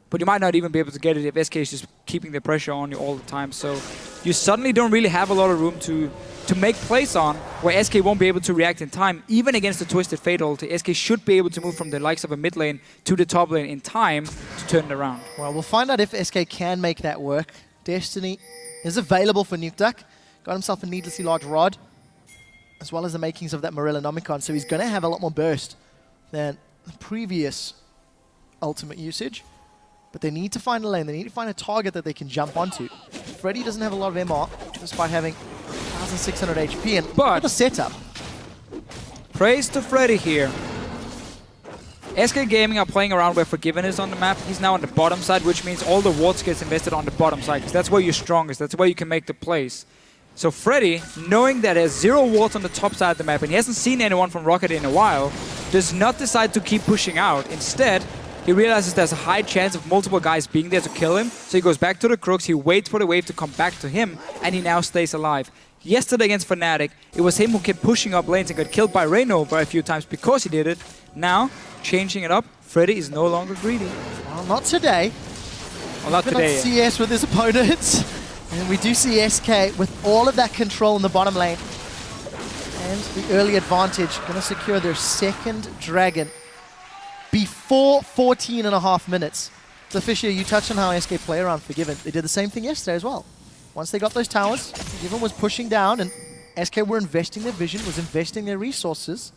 but you might not even be able to get it if SK is just keeping the pressure on you all the time. So you suddenly don't really have a lot of room to make plays on, where SK won't be able to react in time. Even against the Twisted Fate ulti, SK should be able to move from the likes of a mid lane to the top lane in time to turn it around. Well, we'll find out if SK can make that work. Destiny is available for Nukeduck. Got himself a needlessly large rod, as well as the makings of that Morellonomicon, so he's going to have a lot more burst than the previous ultimate usage. But they need to find a lane, they need to find a target that they can jump onto. Freddy doesn't have a lot of MR, despite having 1,600 HP, and look at the setup. Praise to Freddy here. SK Gaming are playing around where Forgiven is on the map. He's now on the bottom side, which means all the wards gets invested on the bottom side, because that's where you're strongest, that's where you can make the plays. So Freddy, knowing that there's 0 wards on the top side of the map, and he hasn't seen anyone from Roccat in a while, does not decide to keep pushing out. Instead, he realizes there's a high chance of multiple guys being there to kill him, so he goes back to the Crooks, he waits for the wave to come back to him, and he now stays alive. Yesterday against Fnatic, it was him who kept pushing up lanes and got killed by Reignover a few times because he did it. Now, changing it up, Freddy is no longer greedy. Well, not today. Well, not today. CS with his opponents. And we do see SK with all of that control in the bottom lane. And the early advantage, going to secure their second dragon before 14.5 minutes. So Fisher, you touched on how SK play around Forgiven. They did the same thing yesterday as well. Once they got those towers, Forgiven was pushing down and SK were investing their vision, was investing their resources.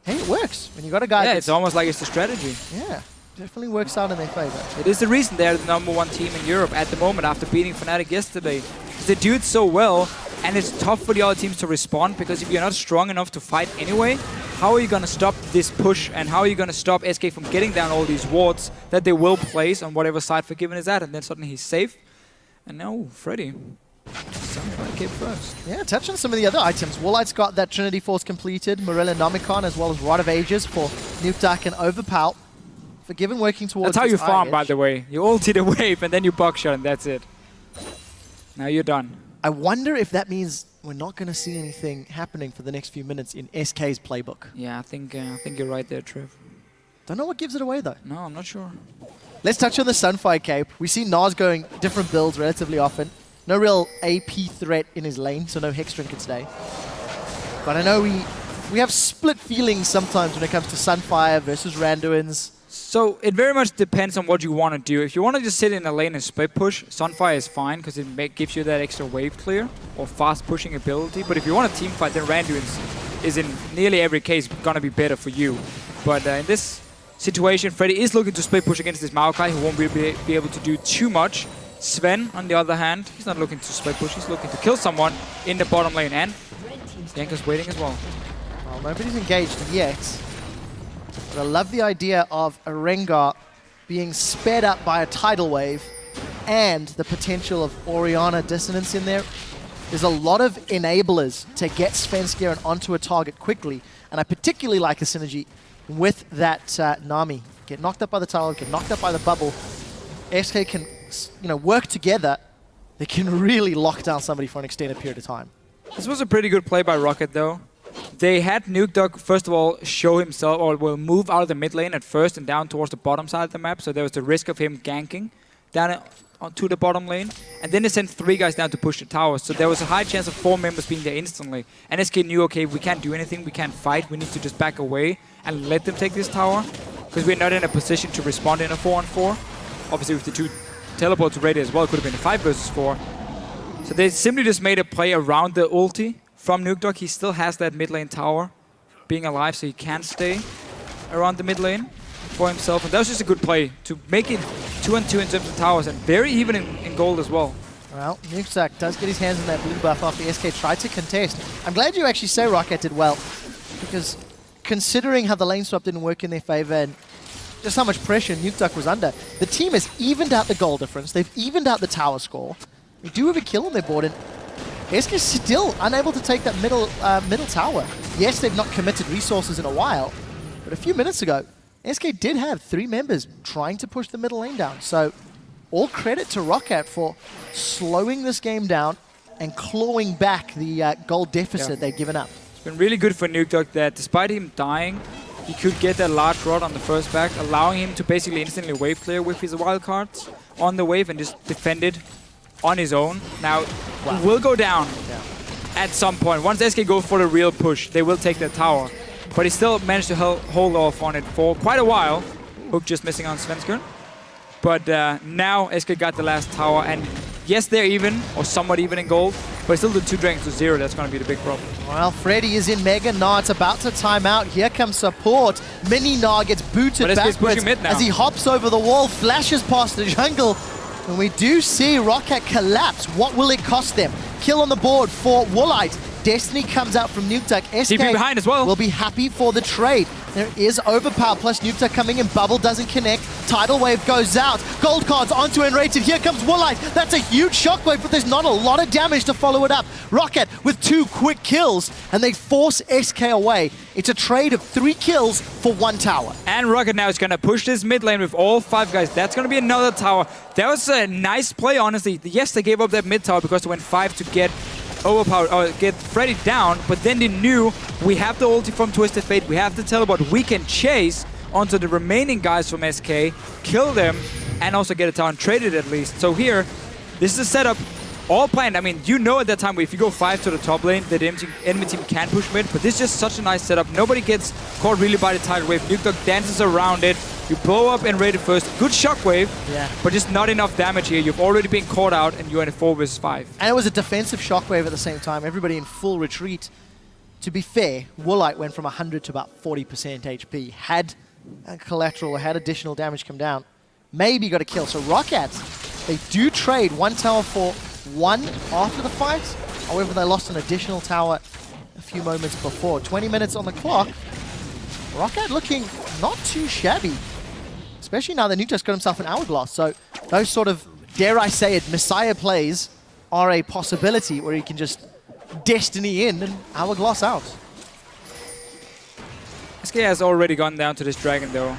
Hey, it works. When you got a guy it's almost like it's the strategy. Yeah, definitely works out in their favor. It is the reason they're the #1 team in Europe at the moment after beating Fnatic yesterday. They do it so well, and it's tough for the other teams to respond, because if you're not strong enough to fight anyway, how are you going to stop this push, and how are you going to stop SK from getting down all these wards that they will place on whatever side Forgiven is at, and then suddenly he's safe. And now Freddy sounds like Cape first. Yeah, touch on some of the other items. Wolight's got that Trinity Force completed, Morella Nomicon, as well as Rod of Ages for Nukeduck and Overpower. Forgiven working towards That's how you this farm, eye by edge. the way. You ulti the wave and then you buckshot and that's it. Now you're done. I wonder if that means we're not going to see anything happening for the next few minutes in SK's playbook. Yeah, I think you're right there, Trev. Don't know what gives it away, though. No, I'm not sure. Let's touch on the Sunfire Cape. We see Nas going different builds relatively often. No real AP threat in his lane, so no Hex Drinker today. But I know we have split feelings sometimes when it comes to Sunfire versus Randuin's. So it very much depends on what you want to do. If you want to just sit in a lane and split push, Sunfire is fine because it gives you that extra wave clear or fast pushing ability. But if you want a team fight, then Randuin is in nearly every case going to be better for you. But in this situation, Freddy is looking to split push against this Maokai who won't be able to do too much. Sven, on the other hand, he's not looking to split push, he's looking to kill someone in the bottom lane. And Yanko's waiting as well. Well, nobody's engaged yet. But I love the idea of a Rengar being sped up by a tidal wave and the potential of Orianna Dissonance in there. There's a lot of enablers to get Svenskeren onto a target quickly, and I particularly like the synergy with that Nami. Get knocked up by the tower, get knocked up by the bubble. SK can, work together. They can really lock down somebody for an extended period of time. This was a pretty good play by Roccat, though. They had Nukeduck, first of all, show himself, or will move out of the mid lane at first and down towards the bottom side of the map, so there was the risk of him ganking down to the bottom lane. And then they sent 3 guys down to push the towers, so there was a high chance of 4 members being there instantly. And SK knew, okay, we can't do anything, we can't fight, we need to just back away and let them take this tower, because we're not in a position to respond in a 4-on-4. Obviously, with the 2 teleports ready as well, it could have been a 5 versus 4. So they simply just made a play around the ulti from Nukeduck. He still has that mid lane tower being alive, so he can stay around the mid lane for himself. And that was just a good play to make it 2-on-2 in terms of towers, and very even in gold as well. Well, Nukeduck does get his hands on that blue buff after SK tried to contest. I'm glad you actually say Roccat did well, because considering how the lane swap didn't work in their favor and just how much pressure Nukeduck was under, the team has evened out the goal difference. They've evened out the tower score. They do have a kill on their board, and SK is still unable to take that middle tower. Yes, they've not committed resources in a while, but a few minutes ago, SK did have 3 members trying to push the middle lane down. So all credit to Roccat for slowing this game down and clawing back the gold deficit they'd given up. It's been really good for Nukeduck that despite him dying, he could get that large rod on the first back, allowing him to basically instantly wave clear with his wildcards on the wave and just defend it on his own. Now, he will go down at some point. Once SK go for the real push, they will take that tower. But he still managed to hold off on it for quite a while. Hook just missing on Svenskeren. But now SK got the last tower, and yes, they're even, or somewhat even in gold, but still the 2 dragons to 0, that's going to be the big problem. Well, Freddy is in Mega. Nah, it's about to time out. Here comes support. Mini Nah gets booted backwards as he hops over the wall, flashes past the jungle. And we do see Roccat collapse. What will it cost them? Kill on the board for Woolite. Destiny comes out from Nukeduck. SK behind as well. Will be happy for the trade. There is Overpower plus Nukeduck coming in. Bubble doesn't connect. Tidal Wave goes out. Gold cards onto Enrated. Here comes Woolite. That's a huge shockwave, but there's not a lot of damage to follow it up. Roccat with 2 quick kills, and they force SK away. It's a trade of 3 kills for 1 tower. And Roccat now is going to push this mid lane with all 5 guys. That's going to be another tower. That was a nice play, honestly. Yes, they gave up that mid tower because they went 5 to get overpowered or get Freddy down, but then they knew we have the ulti from Twisted Fate, we have the teleport, we can chase onto the remaining guys from SK, kill them, and also get a tower and trade it at least. So here, this is a setup all planned. I mean, you know at that time if you go 5 to the top lane, the enemy team can push mid, but this is just such a nice setup. Nobody gets caught really by the tidal wave. Nukeduck dances around it. You blow up and rated first. Good shockwave, but just not enough damage here. You've already been caught out and you're in a 4 versus 5. And it was a defensive shockwave at the same time. Everybody in full retreat. To be fair, Woolite went from 100 to about 40% HP. Had collateral, had additional damage come down, maybe got a kill. So Roccat, they do trade 1 tower for 1 after the fight. However, they lost an additional tower a few moments before. 20 minutes on the clock. Roccat looking not too shabby. Especially now that Nukeduck's got himself an Hourglass. So those sort of, dare I say it, Messiah plays are a possibility where he can just destiny in and hourglass out. SK has already gone down to this dragon though.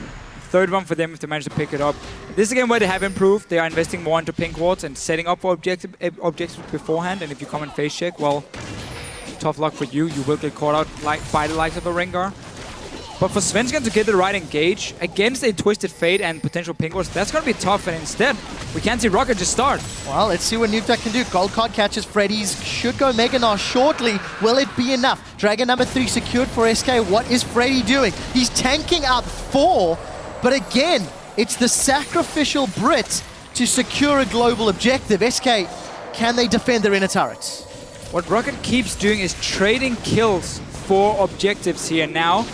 Third one for them if they manage to pick it up. This is a game where they have improved. They are investing more into pink wards and setting up for objectives beforehand. And if you come and face check, well, tough luck for you. You will get caught out by the likes of a Rengar. But for Svenskeren to get the right engage against a Twisted Fate and potential pink wards, that's going to be tough. And instead, we can't see Roccat just start. Well, let's see what Nukeduck can do. Gold card catches Freddy's. Should go Mega Gnar shortly. Will it be enough? Dragon number 3 secured for SK. What is Freddy doing? He's tanking up 4. But again, it's the sacrificial Brit to secure a global objective. SK, can they defend their inner turrets? What Roccat keeps doing is trading kills for objectives here now.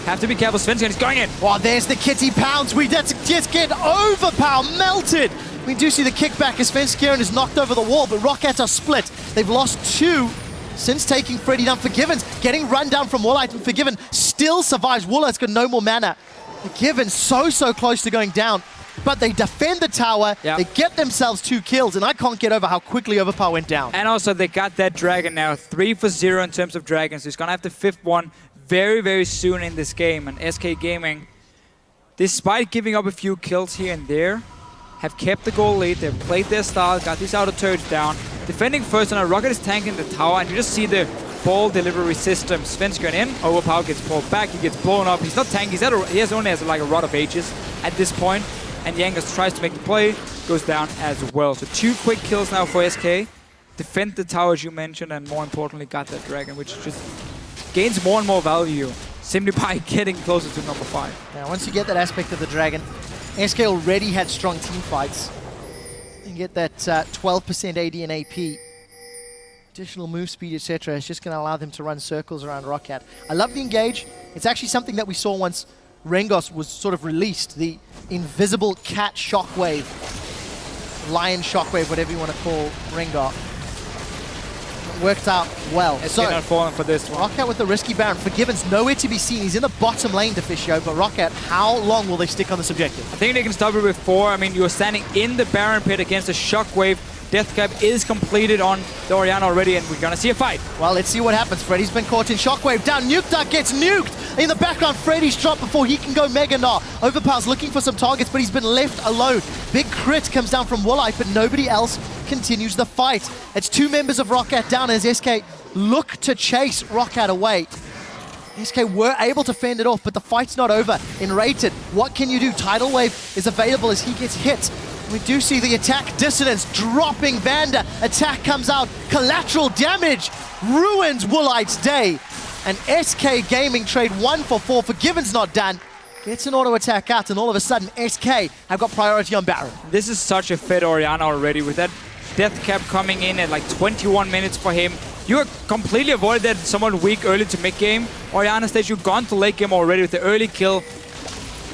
Have to be careful, Svenskeren is going in. Oh, there's the kitty pounds. We just get overpower melted. We do see the kickback as Svenskeren is knocked over the wall, but Roccat are split. They've lost 2 since taking Freddy down. Forgiven's getting run down from Woolite, and Forgiven still survives. Woolite's got no more mana. Forgiven so close to going down, but they defend the tower. Yep. They get themselves 2 kills, and I can't get over how quickly Overpower went down. And also they got that dragon now, 3 for 0 in terms of dragons. He's gonna have the 5th one very soon in this game. And SK Gaming, despite giving up a few kills here and there, have kept the goal lead. They've played their style, got these outer turrets down. Defending first, and Roccat is tanking the tower, and you just see the ball delivery system. Svenskeren in, Overpower gets pulled back, he gets blown up. He's not tanking, he only has like a Rod of Ages at this point. And Jankos tries to make the play, goes down as well. So 2 quick kills now for SK. Defend the tower, as you mentioned, and more importantly, got that dragon, which just gains more and more value simply by getting closer to number 5. Now, once you get that aspect of the dragon, SK already had strong team fights. You get that 12% AD and AP. Additional move speed, etc. It's just going to allow them to run circles around Roccat. I love the engage. It's actually something that we saw once Rengos was sort of released. The invisible cat shockwave, lion shockwave, whatever you want to call Rengar. It worked out well. SK not falling for this one. Roccat with the risky Baron. Forgiven's nowhere to be seen. He's in the bottom lane, Deficio, but Roccat, how long will they stick on this objective? I think they can stop it with 4. I mean, you're standing in the Baron pit against a shockwave. Death Cap is completed on the Orianna already, and we're gonna see a fight. Well, let's see what happens. Freddy's been caught in shockwave. Down, Nukeduck gets nuked. In the background, Freddy's dropped before he can go Mega Gnar. Overpower's looking for some targets, but he's been left alone. Big crit comes down from Woolite, but nobody else continues the fight. It's 2 members of Roccat down as SK look to chase Roccat away. SK were able to fend it off, but the fight's not over. In Rated, what can you do? Tidal Wave is available as he gets hit. We do see the attack dissonance dropping Vander. Attack comes out. Collateral damage ruins Woolite's day. And SK Gaming trade 1 for 4. Forgiven's not done. Gets an auto attack out, and all of a sudden SK have got priority on Baron. This is such a fit Orianna already with that Death Cap coming in at like 21 minutes for him. You completely avoided that somewhat weak early to mid-game. Orianna stage, you've gone to late game already with the early kill.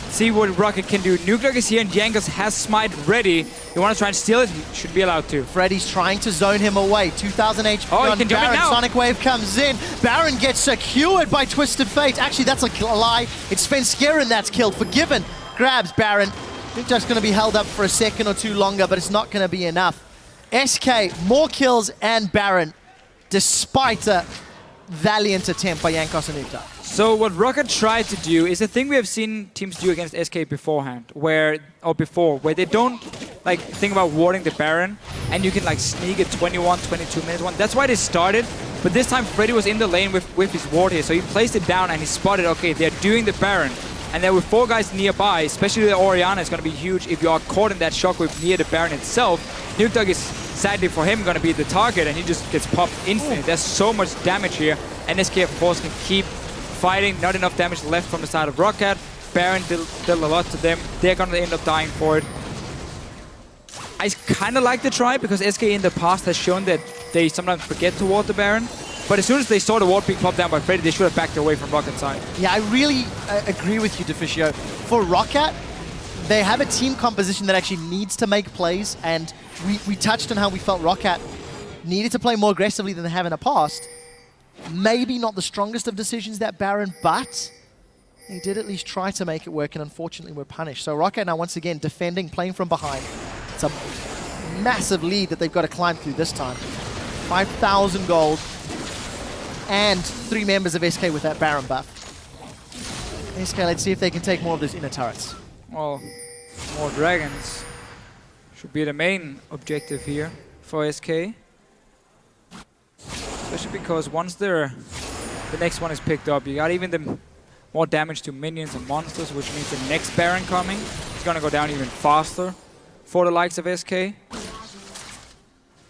See what Roccat can do. Nukeduck is here and Jankos has Smite ready. You want to try and steal it? He should be allowed to. Freddy's trying to zone him away. 2000 HP on Baron. Sonic Wave comes in. Baron gets secured by Twisted Fate. Actually, that's a lie. It's Svenskeren that's killed. Forgiven grabs Baron. Nukeduck's going to be held up for a second or 2 longer, but it's not going to be enough. SK, more kills and Baron, despite a valiant attempt by Jankos and Nukeduck. So what Roccat tried to do is a thing we have seen teams do against SK beforehand, where they don't like think about warding the Baron, and you can like sneak a 21, 22 minutes one. That's why they started, but this time Freddy was in the lane with his ward here, so he placed it down and he spotted, okay, they're doing the Baron. And then with 4 guys nearby, especially the Orianna is going to be huge if you are caught in that shockwave near the Baron itself. Nukeduck is, sadly for him, going to be the target, and he just gets popped instantly. There's so much damage here, and SK of course can keep fighting. Not enough damage left from the side of Roccat. Baron did a lot to them. They're going to end up dying for it. I kind of like the try because SK in the past has shown that they sometimes forget to ward the Baron. But as soon as they saw the ward being popped down by Freddy, they should have backed away from Rockat's side. Yeah, I really agree with you, Deficio. For Roccat, they have a team composition that actually needs to make plays, and we touched on how we felt Roccat needed to play more aggressively than they have in the past. Maybe not the strongest of decisions, that Baron, but they did at least try to make it work, and unfortunately were punished. So Roccat now once again defending, playing from behind. It's a massive lead that they've got to climb through this time. 5,000 gold. And 3 members of SK with that Baron buff. SK, let's see if they can take more of those inner turrets. Well, more dragons should be the main objective here for SK. Especially because once the next one is picked up, you got even the more damage to minions and monsters, which means the next Baron coming is gonna go down even faster for the likes of SK.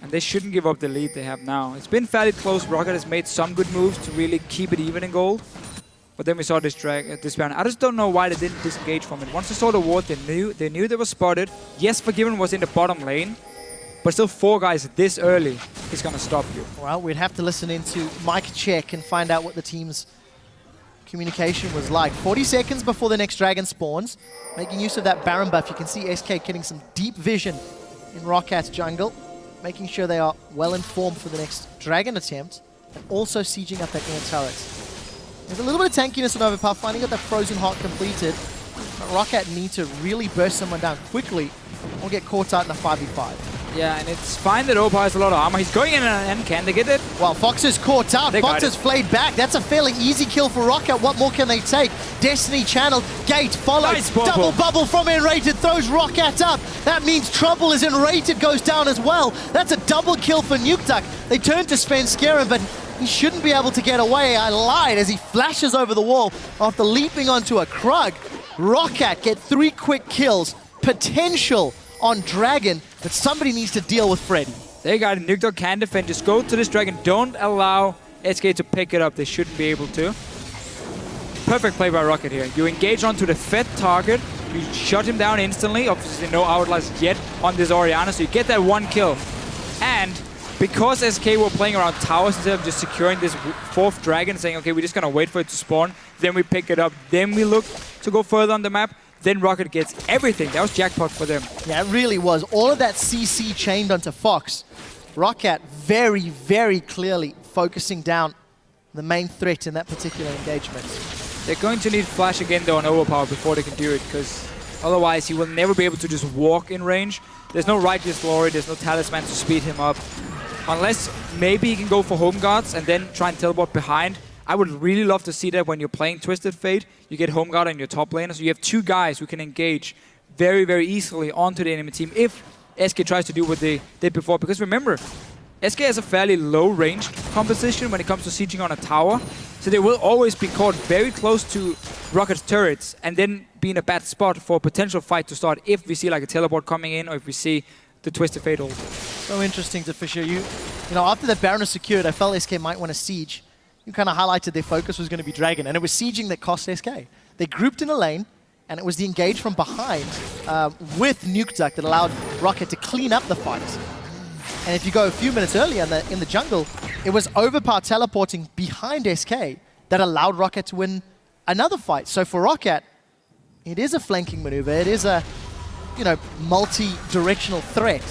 And they shouldn't give up the lead they have now. It's been fairly close. Roccat has made some good moves to really keep it even in gold. But then we saw this Baron. I just don't know why they didn't disengage from it. Once they saw the ward, they knew they were spotted. Yes, Forgiven was in the bottom lane. But still 4 guys this early is going to stop you. Well, we'd have to listen into Mike Check and find out what the team's communication was like. 40 seconds before the next dragon spawns. Making use of that Baron buff, you can see SK getting some deep vision in Rockat's jungle. Making sure they are well informed for the next dragon attempt. And also sieging up that inner turret. There's a little bit of tankiness on Overpower, finding out that Frozen Heart completed. But Roccat need to really burst someone down quickly or get caught out in a 5v5. Yeah, and it's fine that Overpower has a lot of armor. He's going in and can they get it? Well, Fox is caught out. Fox has flayed back. That's a fairly easy kill for Roccat. What more can they take? Destiny channeled. Gate followed. Nice double bubble from Enrated. Throws Roccat up. That means Trouble is Enrated goes down as well. That's a double kill for Nukeduck. They turn to Svenskeren, but he shouldn't be able to get away. I lied as he flashes over the wall after leaping onto a Krug. Roccat get 3 quick kills. Potential on Dragon, but somebody needs to deal with Freddy. They got it. Nukeduck can defend. Just go to this Dragon. Don't allow SK to pick it up. They shouldn't be able to. Perfect play by Roccat here. You engage onto the fed target. You shut him down instantly. Obviously no Outlast yet on this Orianna, so you get that 1 kill. And because SK were playing around towers instead of just securing this 4th Dragon, saying, okay, we're just going to wait for it to spawn, then we pick it up, then we look to go further on the map, then Roccat gets everything. That was jackpot for them. Yeah, it really was. All of that CC chained onto Fox. Roccat very, very clearly focusing down the main threat in that particular engagement. They're going to need Flash again, though, on Overpower before they can do it, because otherwise he will never be able to just walk in range. There's no Righteous Glory, there's no Talisman to speed him up. Unless maybe he can go for Home Guards and then try and teleport behind. I would really love to see that when you're playing Twisted Fate. You get Home Guard on your top laner, so you have 2 guys who can engage very, very easily onto the enemy team if SK tries to do what they did before. Because remember, SK has a fairly low range composition when it comes to sieging on a tower. So they will always be caught very close to Rockat's turrets and then be in a bad spot for a potential fight to start if we see like a teleport coming in or if we see the Twisted Fate ult. So interesting to Fisher. You know, after the Baron is secured, I felt SK might want to siege. You kind of highlighted their focus was going to be Dragon, and it was sieging that cost SK. They grouped in a lane, and it was the engage from behind with Nukeduck that allowed Roccat to clean up the fight. And if you go a few minutes earlier in the jungle, it was Overpower teleporting behind SK that allowed Roccat to win another fight. So for Roccat, it is a flanking maneuver. It is a, you know, multi-directional threat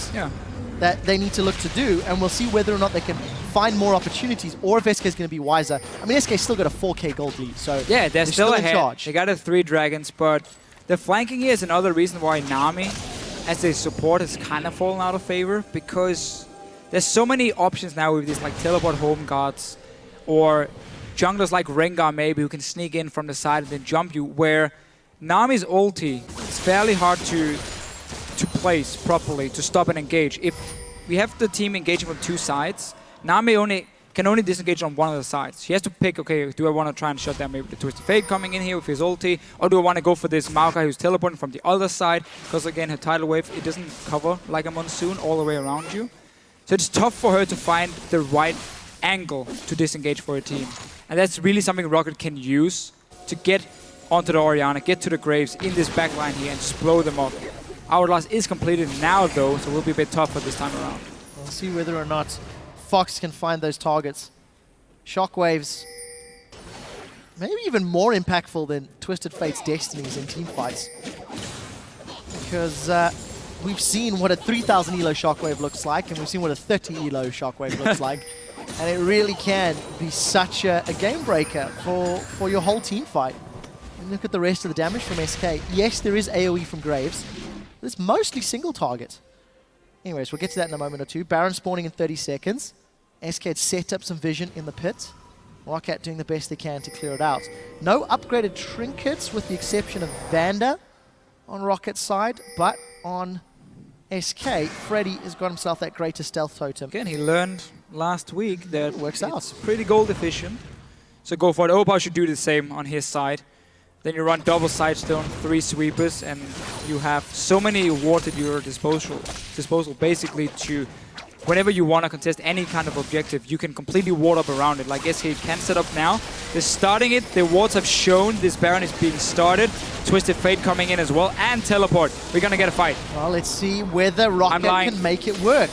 that they need to look to do, and we'll see whether or not they can find more opportunities, or if SK is going to be wiser. I mean, SK's still got a 4K gold lead, so yeah, they're still in ahead. charge. They got a 3 dragons, but the flanking here is another reason why Nami, as a support, has kind of fallen out of favor, because there's so many options now with these like teleport home guards, or junglers like Rengar maybe who can sneak in from the side and then jump you, where Nami's ulti is fairly hard to place properly to stop and engage. If we have the team engaging from 2 sides, Nami can only disengage on one of the sides. He has to pick, okay, do I want to try and shut down maybe the Twisted Fate coming in here with his ulti, or do I want to go for this Maokai who's teleporting from the other side, because again, her tidal wave, it doesn't cover like a monsoon all the way around you. So it's tough for her to find the right angle to disengage for her team. And that's really something Roccat can use to get onto the Orianna, get to the Graves in this backline here and just blow them up. Outlast is completed now though, so it will be a bit tougher this time around. We'll see whether or not Fox can find those targets. Shockwaves, maybe even more impactful than Twisted Fate's Destinies in team fights. Because we've seen what a 3000 elo Shockwave looks like, and we've seen what a 30 elo Shockwave looks like. And it really can be such a game breaker for your whole team fight. And look at the rest of the damage from SK. Yes, there is AoE from Graves. It's mostly single target. Anyways, we'll get to that in a moment or two. Baron spawning in 30 seconds. SK had set up some vision in the pit. Roccat doing the best they can to clear it out. No upgraded trinkets with the exception of Vanda on Rocket's side, but on SK, Freddy has got himself that greater stealth totem. Again, he learned last week that it works it's out. pretty gold efficient. So go for it. Overpower should do the same on his side. Then you run double sidestone, 3 sweepers, and you have so many wards at your disposal basically to, whenever you want to contest any kind of objective, you can completely ward up around it. Like SK can set up now. They're starting it. The wards have shown this Baron is being started. Twisted Fate coming in as well, and teleport. We're going to get a fight. Well, let's see whether Roccat can make it work.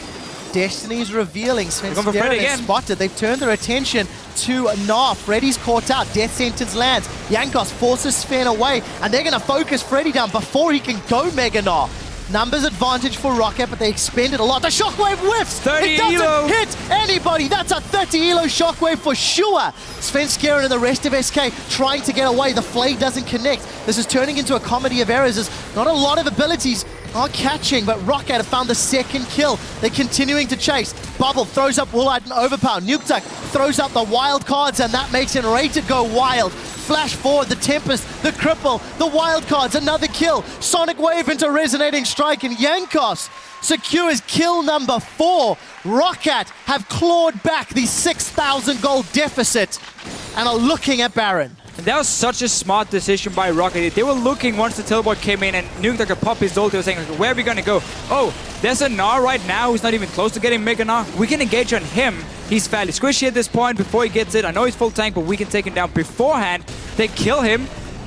Destiny's revealing. Svenskeren is spotted. They've turned their attention to Gnar. Freddy's caught out. Death sentence lands. Jankos forces Sven away, and they're going to focus Freddy down before he can go Mega Gnar. Numbers advantage for Roccat, but they expended a lot. The shockwave whiffs! 30 it doesn't elo. hit anybody! That's a 30 elo shockwave for sure! Svenskeren and the rest of SK trying to get away. The Flay doesn't connect. This is turning into a comedy of errors. There's not a lot of abilities are catching, but Roccat have found the second kill. They're continuing to chase. Bubble throws up Woolite and Overpower. Nukeduck throws up the wild cards, and that makes it Rated go wild. Flash forward, the Tempest, the Cripple, the wild cards, another kill. Sonic Wave into Resonating Strike, and Jankos secures kill number 4. Roccat have clawed back the 6,000 gold deficit and are looking at Baron. And that was such a smart decision by Roccat. They were looking once the teleport came in and Nukeduck could pop his ult. They were saying, like, where are we going to go? Oh, there's a Gnar right now who's not even close to getting Mega Gnar. We can engage on him. He's fairly squishy at this point before he gets it. I know he's full tank, but we can take him down beforehand. They kill him.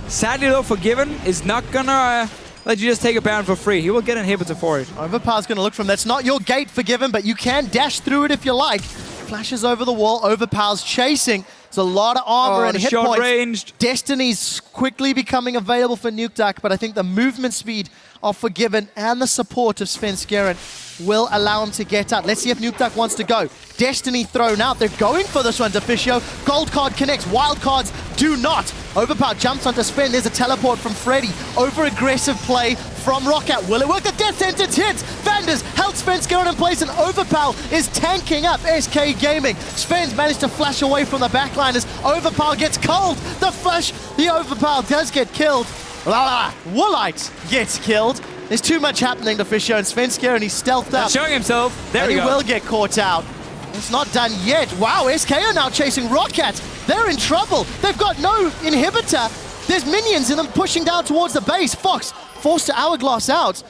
Sadly, though, Forgiven is not going to let you just take a Baron for free. He will get an inhibitor for it. Overpower's going to look from that's not your gate, Forgiven, but you can dash through it if you like. Flashes over the wall. Overpower's chasing. There's a lot of armor and hit points. Ranged. Destiny's quickly becoming available for Nukeduck, but I think the movement speed of Forgiven and the support of Svenskeren will allow him to get out. Let's see if Nukeduck wants to go. Destiny thrown out. They're going for this one, Deficio. Gold card connects. Wild cards do not. Overpower jumps onto Sven. There's a teleport from Freddy. Over-aggressive play from Roccat. Will it work? The Death Sentence hits. Vanders held Svenskeren in place, and Overpower is tanking up SK Gaming. Sven's managed to flash away from the backline as Overpower gets cold. The flash, the Overpower does get killed. Woolite gets killed. There's too much happening to Fisher, and Svenskeren, he's stealthed up. Showing himself. There we go. He will get caught out. It's not done yet. Wow, SK are now chasing Roccat. They're in trouble. They've got no inhibitor. There's minions in them pushing down towards the base. Fox forced to Hourglass out.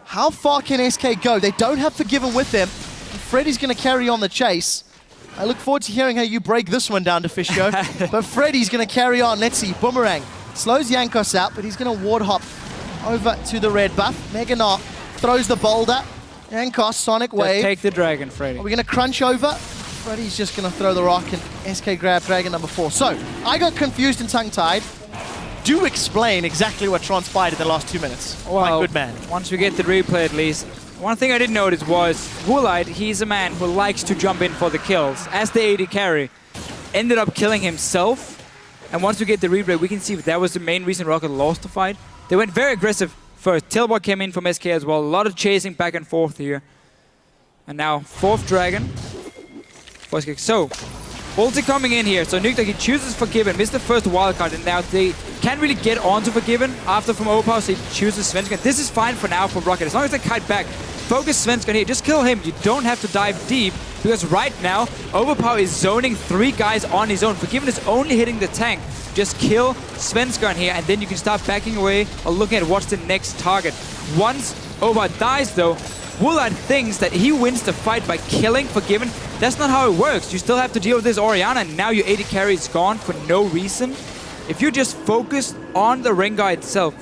How far can SK go? They don't have Forgiven with them. Freddy's going to carry on the chase. I look forward to hearing how you break this one down to Fisher. But Freddy's going to carry on. Let's see. Boomerang slows Jankos out, but he's going to ward hop over to the red buff. Mega Gnar throws the boulder. Jankos, Sonic Wave. Take the dragon, Freddy. Are we going to crunch over? Freddy's just going to throw the rock, and SK grab dragon number 4. So, I got confused and tongue-tied. Do explain exactly what transpired in the last 2 minutes. Well, my good man. Once we get the replay at least. One thing I did notice was Woolite, he's a man who likes to jump in for the kills. As the AD carry, ended up killing himself. And once we get the replay, we can see if that was the main reason Roccat lost the fight. They went very aggressive first. Teleport came in from SK as well. A lot of chasing back and forth here. And now, 4th dragon. So, ulti coming in here. So Nukeduck, he chooses Forgiven. Missed the first wildcard, and now they can't really get onto Forgiven after from Overpower, so he chooses Svenskeren. This is fine for now for Roccat. As long as they kite back, focus Svenskeren here. Just kill him. You don't have to dive deep, because right now, Overpower is zoning 3 guys on his own. Forgiven is only hitting the tank. Just kill Svenskeren here, and then you can start backing away or looking at what's the next target. Once Overpower dies, though, Woolite thinks that he wins the fight by killing Forgiven. That's not how it works. You still have to deal with this Orianna, and now your AD carry is gone for no reason. If you just focus on the Rengar itself,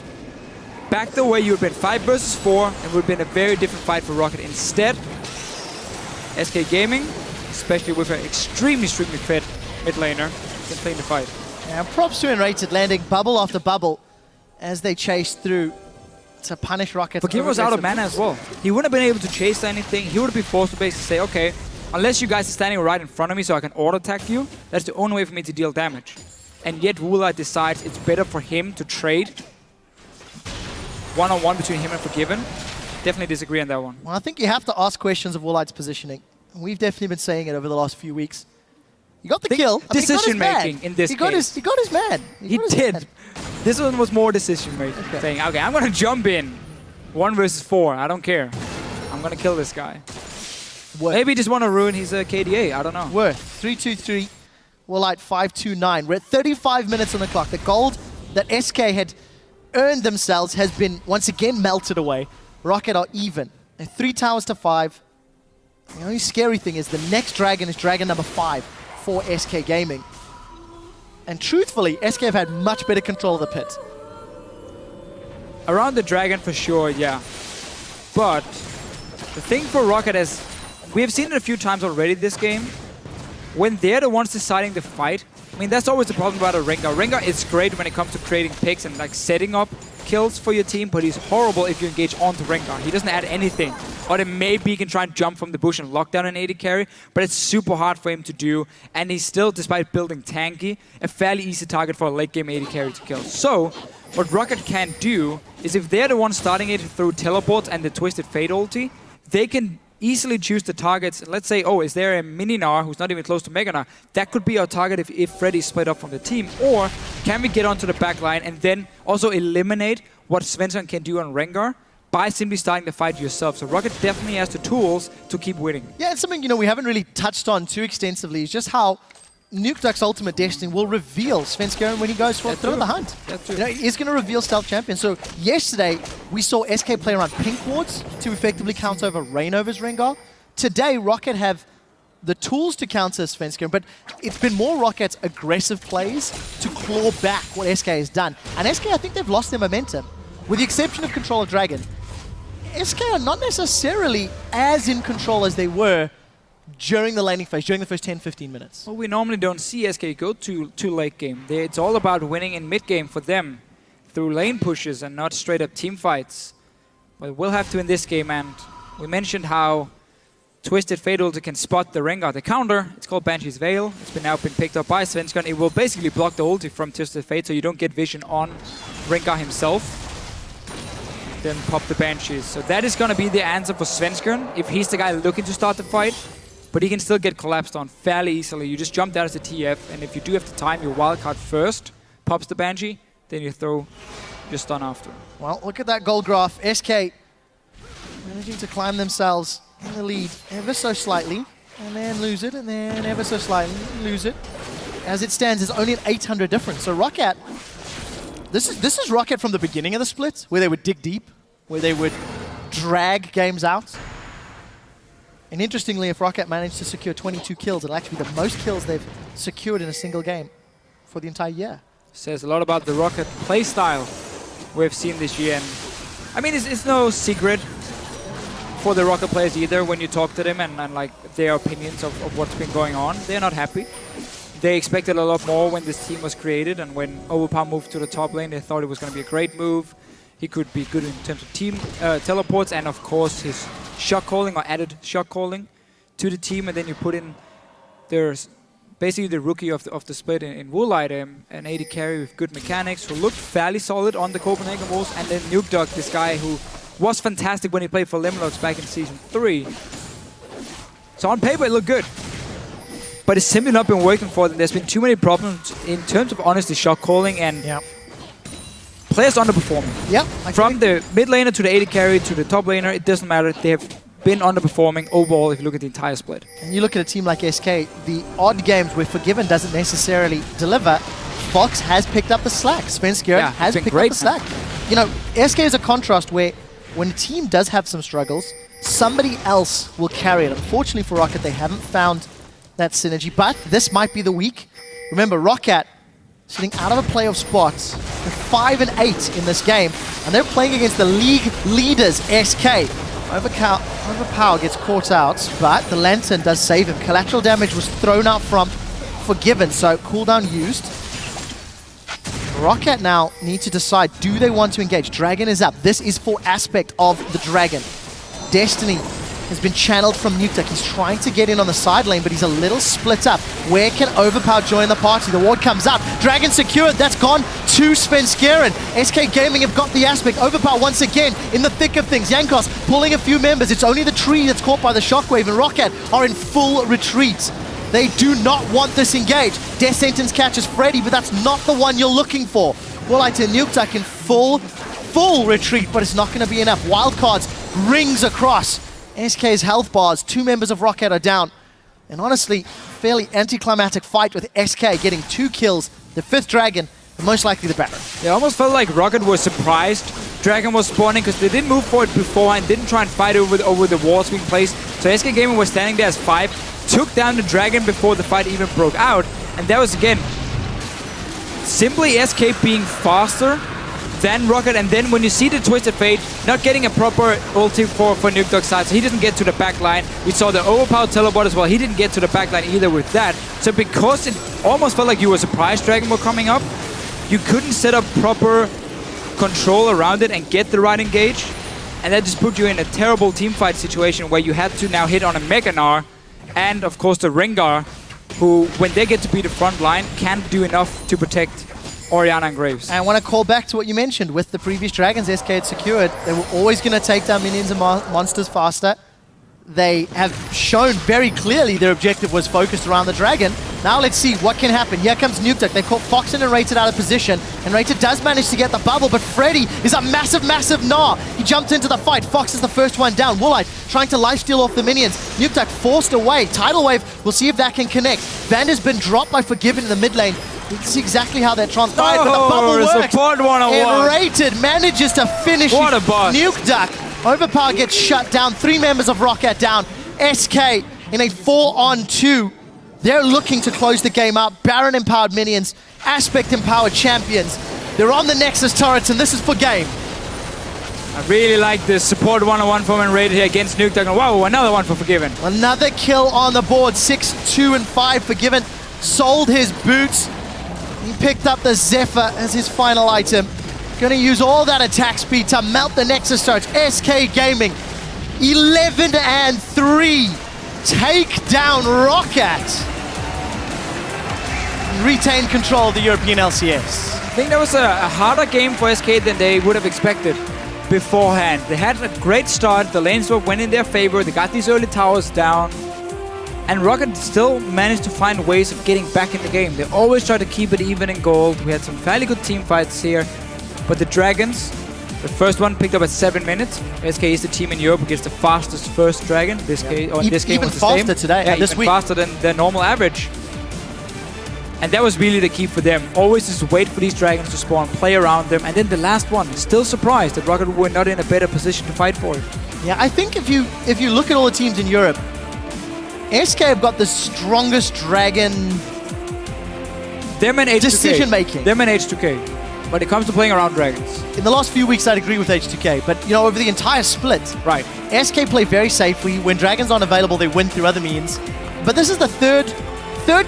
back the way you would have been 5 versus 4, and would have been a very different fight for Roccat. Instead, SK Gaming, especially with an extremely fit mid laner, can play in the fight. Yeah, props to Enrated landing bubble after bubble as they chase through to punish Roccat. Forgiven was out of mana as well. He wouldn't have been able to chase anything. He would have been forced to basically say, okay, unless you guys are standing right in front of me so I can auto-attack you, that's the only way for me to deal damage. And yet Woolite decides it's better for him to trade one-on-one between him and Forgiven. Definitely disagree on that one. Well, I think you have to ask questions of Woolite's positioning. We've definitely been saying it over the last few weeks. He got the kill. Decision making in this he got game. He got his man. He did. This one was more decision making. Okay. Saying, okay, I'm gonna jump in. 1 versus 4. I don't care. I'm gonna kill this guy. Maybe he just want to ruin his KDA. I don't know. Worth 3-2-3. Woolite 5-2-9. We're at 35 minutes on the clock. The gold that SK had earned themselves has been once again melted away. Roccat are even. They're 3 towers to 5. The only scary thing is the next dragon is dragon number 5 for SK Gaming. And truthfully, SK have had much better control of the pit. Around the dragon for sure, yeah. But the thing for Roccat is, we have seen it a few times already this game. When they're the ones deciding the fight, I mean, that's always the problem about a Rengar. Rengar is great when it comes to creating picks and like setting up kills for your team, but he's horrible if you engage onto Rengar. He doesn't add anything. Or then maybe he can try and jump from the bush and lock down an AD carry, but it's super hard for him to do. And he's still, despite building tanky, a fairly easy target for a late game AD carry to kill. So, what Roccat can do is if they're the ones starting it through teleports and the Twisted Fate ulti, they can easily choose the targets. Let's say, oh, is there a Mini-Gnar who's not even close to Mega-Gnar? That could be our target if Freddy's split up from the team. Or can we get onto the back line and then also eliminate what Svensson can do on Rengar by simply starting the fight yourself? So Roccat definitely has the tools to keep winning. Yeah, it's something, we haven't really touched on too extensively. Is just how Nukeduck's Ultimate Destiny will reveal Svenskeren when he goes for through the hunt. He's going to reveal Stealth Champion. So yesterday, we saw SK play around pink wards to effectively counter over Reignover's Rengar. Today, Roccat have the tools to counter Svenskeren, but it's been more Rockat's aggressive plays to claw back what SK has done. And SK, I think they've lost their momentum. With the exception of Control of Dragon, SK are not necessarily as in control as they were during the laning phase, during the first 10-15 minutes. Well, we normally don't see SK go to late game. It's all about winning in mid game for them through lane pushes and not straight up team fights. But we'll have to in this game, and we mentioned how Twisted Fate ulti can spot the Rengar, the counter. It's called Banshee's Veil. It's now been picked up by Svenskeren. It will basically block the ulti from Twisted Fate so you don't get vision on Rengar himself. Then pop the Banshees. So that is going to be the answer for Svenskeren if he's the guy looking to start the fight. But he can still get collapsed on fairly easily. You just jump down as a TF, and if you do have the time, your wildcard first pops the Banshee, then you throw your stun after. Well, look at that goal graph. SK managing to climb themselves in the lead ever so slightly, and then lose it, and then ever so slightly lose it. As it stands, there's only an 800 difference. So Roccat, this is Roccat from the beginning of the split, where they would dig deep, where they would drag games out. And interestingly, if Roccat managed to secure 22 kills, it'll actually be the most kills they've secured in a single game for the entire year. Says a lot about the Roccat playstyle we've seen this year. And I mean, it's no secret for the Roccat players either when you talk to them and like their opinions of what's been going on. They're not happy. They expected a lot more when this team was created, and when Overpower moved to the top lane, they thought it was going to be a great move. He could be good in terms of team teleports and, of course, his shot calling or added shot calling to the team. And then you put in, there's basically the rookie of the split in Woolite, an AD carry with good mechanics who looked fairly solid on the Copenhagen Wolves. And then Nukeduck, this guy who was fantastic when he played for Limlox back in Season 3. So on paper, it looked good. But it's simply not been working for them. There's been too many problems in terms of, honestly, shot calling and players underperforming. Yep. From the mid laner to the AD carry to the top laner, it doesn't matter. They have been underperforming overall if you look at the entire split. And you look at a team like SK, the odd games where Forgiven doesn't necessarily deliver, Fox has picked up the slack. Svenskeren has picked up the slack. You know, SK is a contrast where when a team does have some struggles, somebody else will carry it. Unfortunately for Roccat, they haven't found that synergy, but this might be the week. Remember, Roccat sitting out of a playoff spot. They're 5-8 in this game, and they're playing against the league leaders, SK. Overpower gets caught out, but the Lantern does save him. Collateral damage was thrown out from Forgiven, so cooldown used. Roccat now need to decide, do they want to engage? Dragon is up. This is for aspect of the Dragon. Destiny has been channeled from Nukeduck. He's trying to get in on the side lane, but he's a little split up. Where can Overpower join the party? The ward comes out. Dragon secured. That's gone to Svenskeren. SK Gaming have got the aspect. Overpower once again in the thick of things. Jankos pulling a few members. It's only the tree that's caught by the shockwave, and Roccat are in full retreat. They do not want this engage. Death Sentence catches Freddy, but that's not the one you're looking for. Woolite and Nukeduck in full retreat, but it's not going to be enough. Wildcards rings across. SK's health bars, 2 members of Roccat are down. And honestly, fairly anticlimactic fight with SK getting 2 kills. The 5th Dragon, and most likely the Baron. It almost felt like Roccat was surprised Dragon was spawning because they didn't move for it before and didn't try and fight over the walls being placed. So SK Gaming was standing there as 5, took down the Dragon before the fight even broke out. And that was, again, simply SK being faster than Roccat, and then when you see the Twisted Fate not getting a proper ulti for Nukeduck's side, so he doesn't get to the back line. We saw the overpowered teleport as well. He didn't get to the back line either with that. So because it almost felt like you were surprised Dragon were coming up, you couldn't set up proper control around it and get the right engage, and that just put you in a terrible teamfight situation where you had to now hit on a Mega Gnar and of course the Rengar, who when they get to be the front line can't do enough to protect Orianna and Graves. And I want to call back to what you mentioned with the previous Dragons SK had secured. They were always going to take down minions and monsters faster. They have shown very clearly their objective was focused around the Dragon. Now let's see what can happen. Here comes Nukeduck. They caught Foxen and Rated out of position, and Rated does manage to get the bubble, but Freddy is a massive Gnar. He jumped into the fight. Fox is the first one down. Woolite trying to lifesteal off the minions. Nukeduck forced away. Tidal Wave, we'll see if that can connect. Vander's been dropped by Forgiven in the mid lane. Let's see exactly how that transpired, but the bubble works. And Rated manages to finish Nukeduck. Overpower gets shut down. 3 members of Roccat down. SK in a 4-on-2. They're looking to close the game out. Baron empowered minions, Aspect empowered champions. They're on the Nexus turrets, and this is for game. I really like this support 1-on-1 from Rated here against Nukeduck. And wow, another one for Forgiven. Another kill on the board. 6, 2, and 5. Forgiven sold his boots. He picked up the Zephyr as his final item. Going to use all that attack speed to melt the Nexus turrets. SK Gaming, 11-3. Take down Roccat. Retain control of the European LCS. I think that was a harder game for SK than they would have expected beforehand. They had a great start. The lane swap went in their favor. They got these early towers down. And Roccat still managed to find ways of getting back in the game. They always try to keep it even in gold. We had some fairly good team fights here. But the Dragons, the first one picked up at 7 minutes. SK is the team in Europe who gets the fastest first Dragon. This game, or in this game even was the same. faster today. Yeah, this even week. faster than their normal average. And that was really the key for them. Always just wait for these Dragons to spawn, play around them, and then the last one. Still surprised that Roccat were not in a better position to fight for it. Yeah, I think if you look at all the teams in Europe, SK have got the strongest Dragon decision making. Them and H2K. When it comes to playing around Dragons. In the last few weeks, I'd agree with H2K, but you know, over the entire split, right? SK play very safely. When Dragons aren't available, they win through other means. But this is the third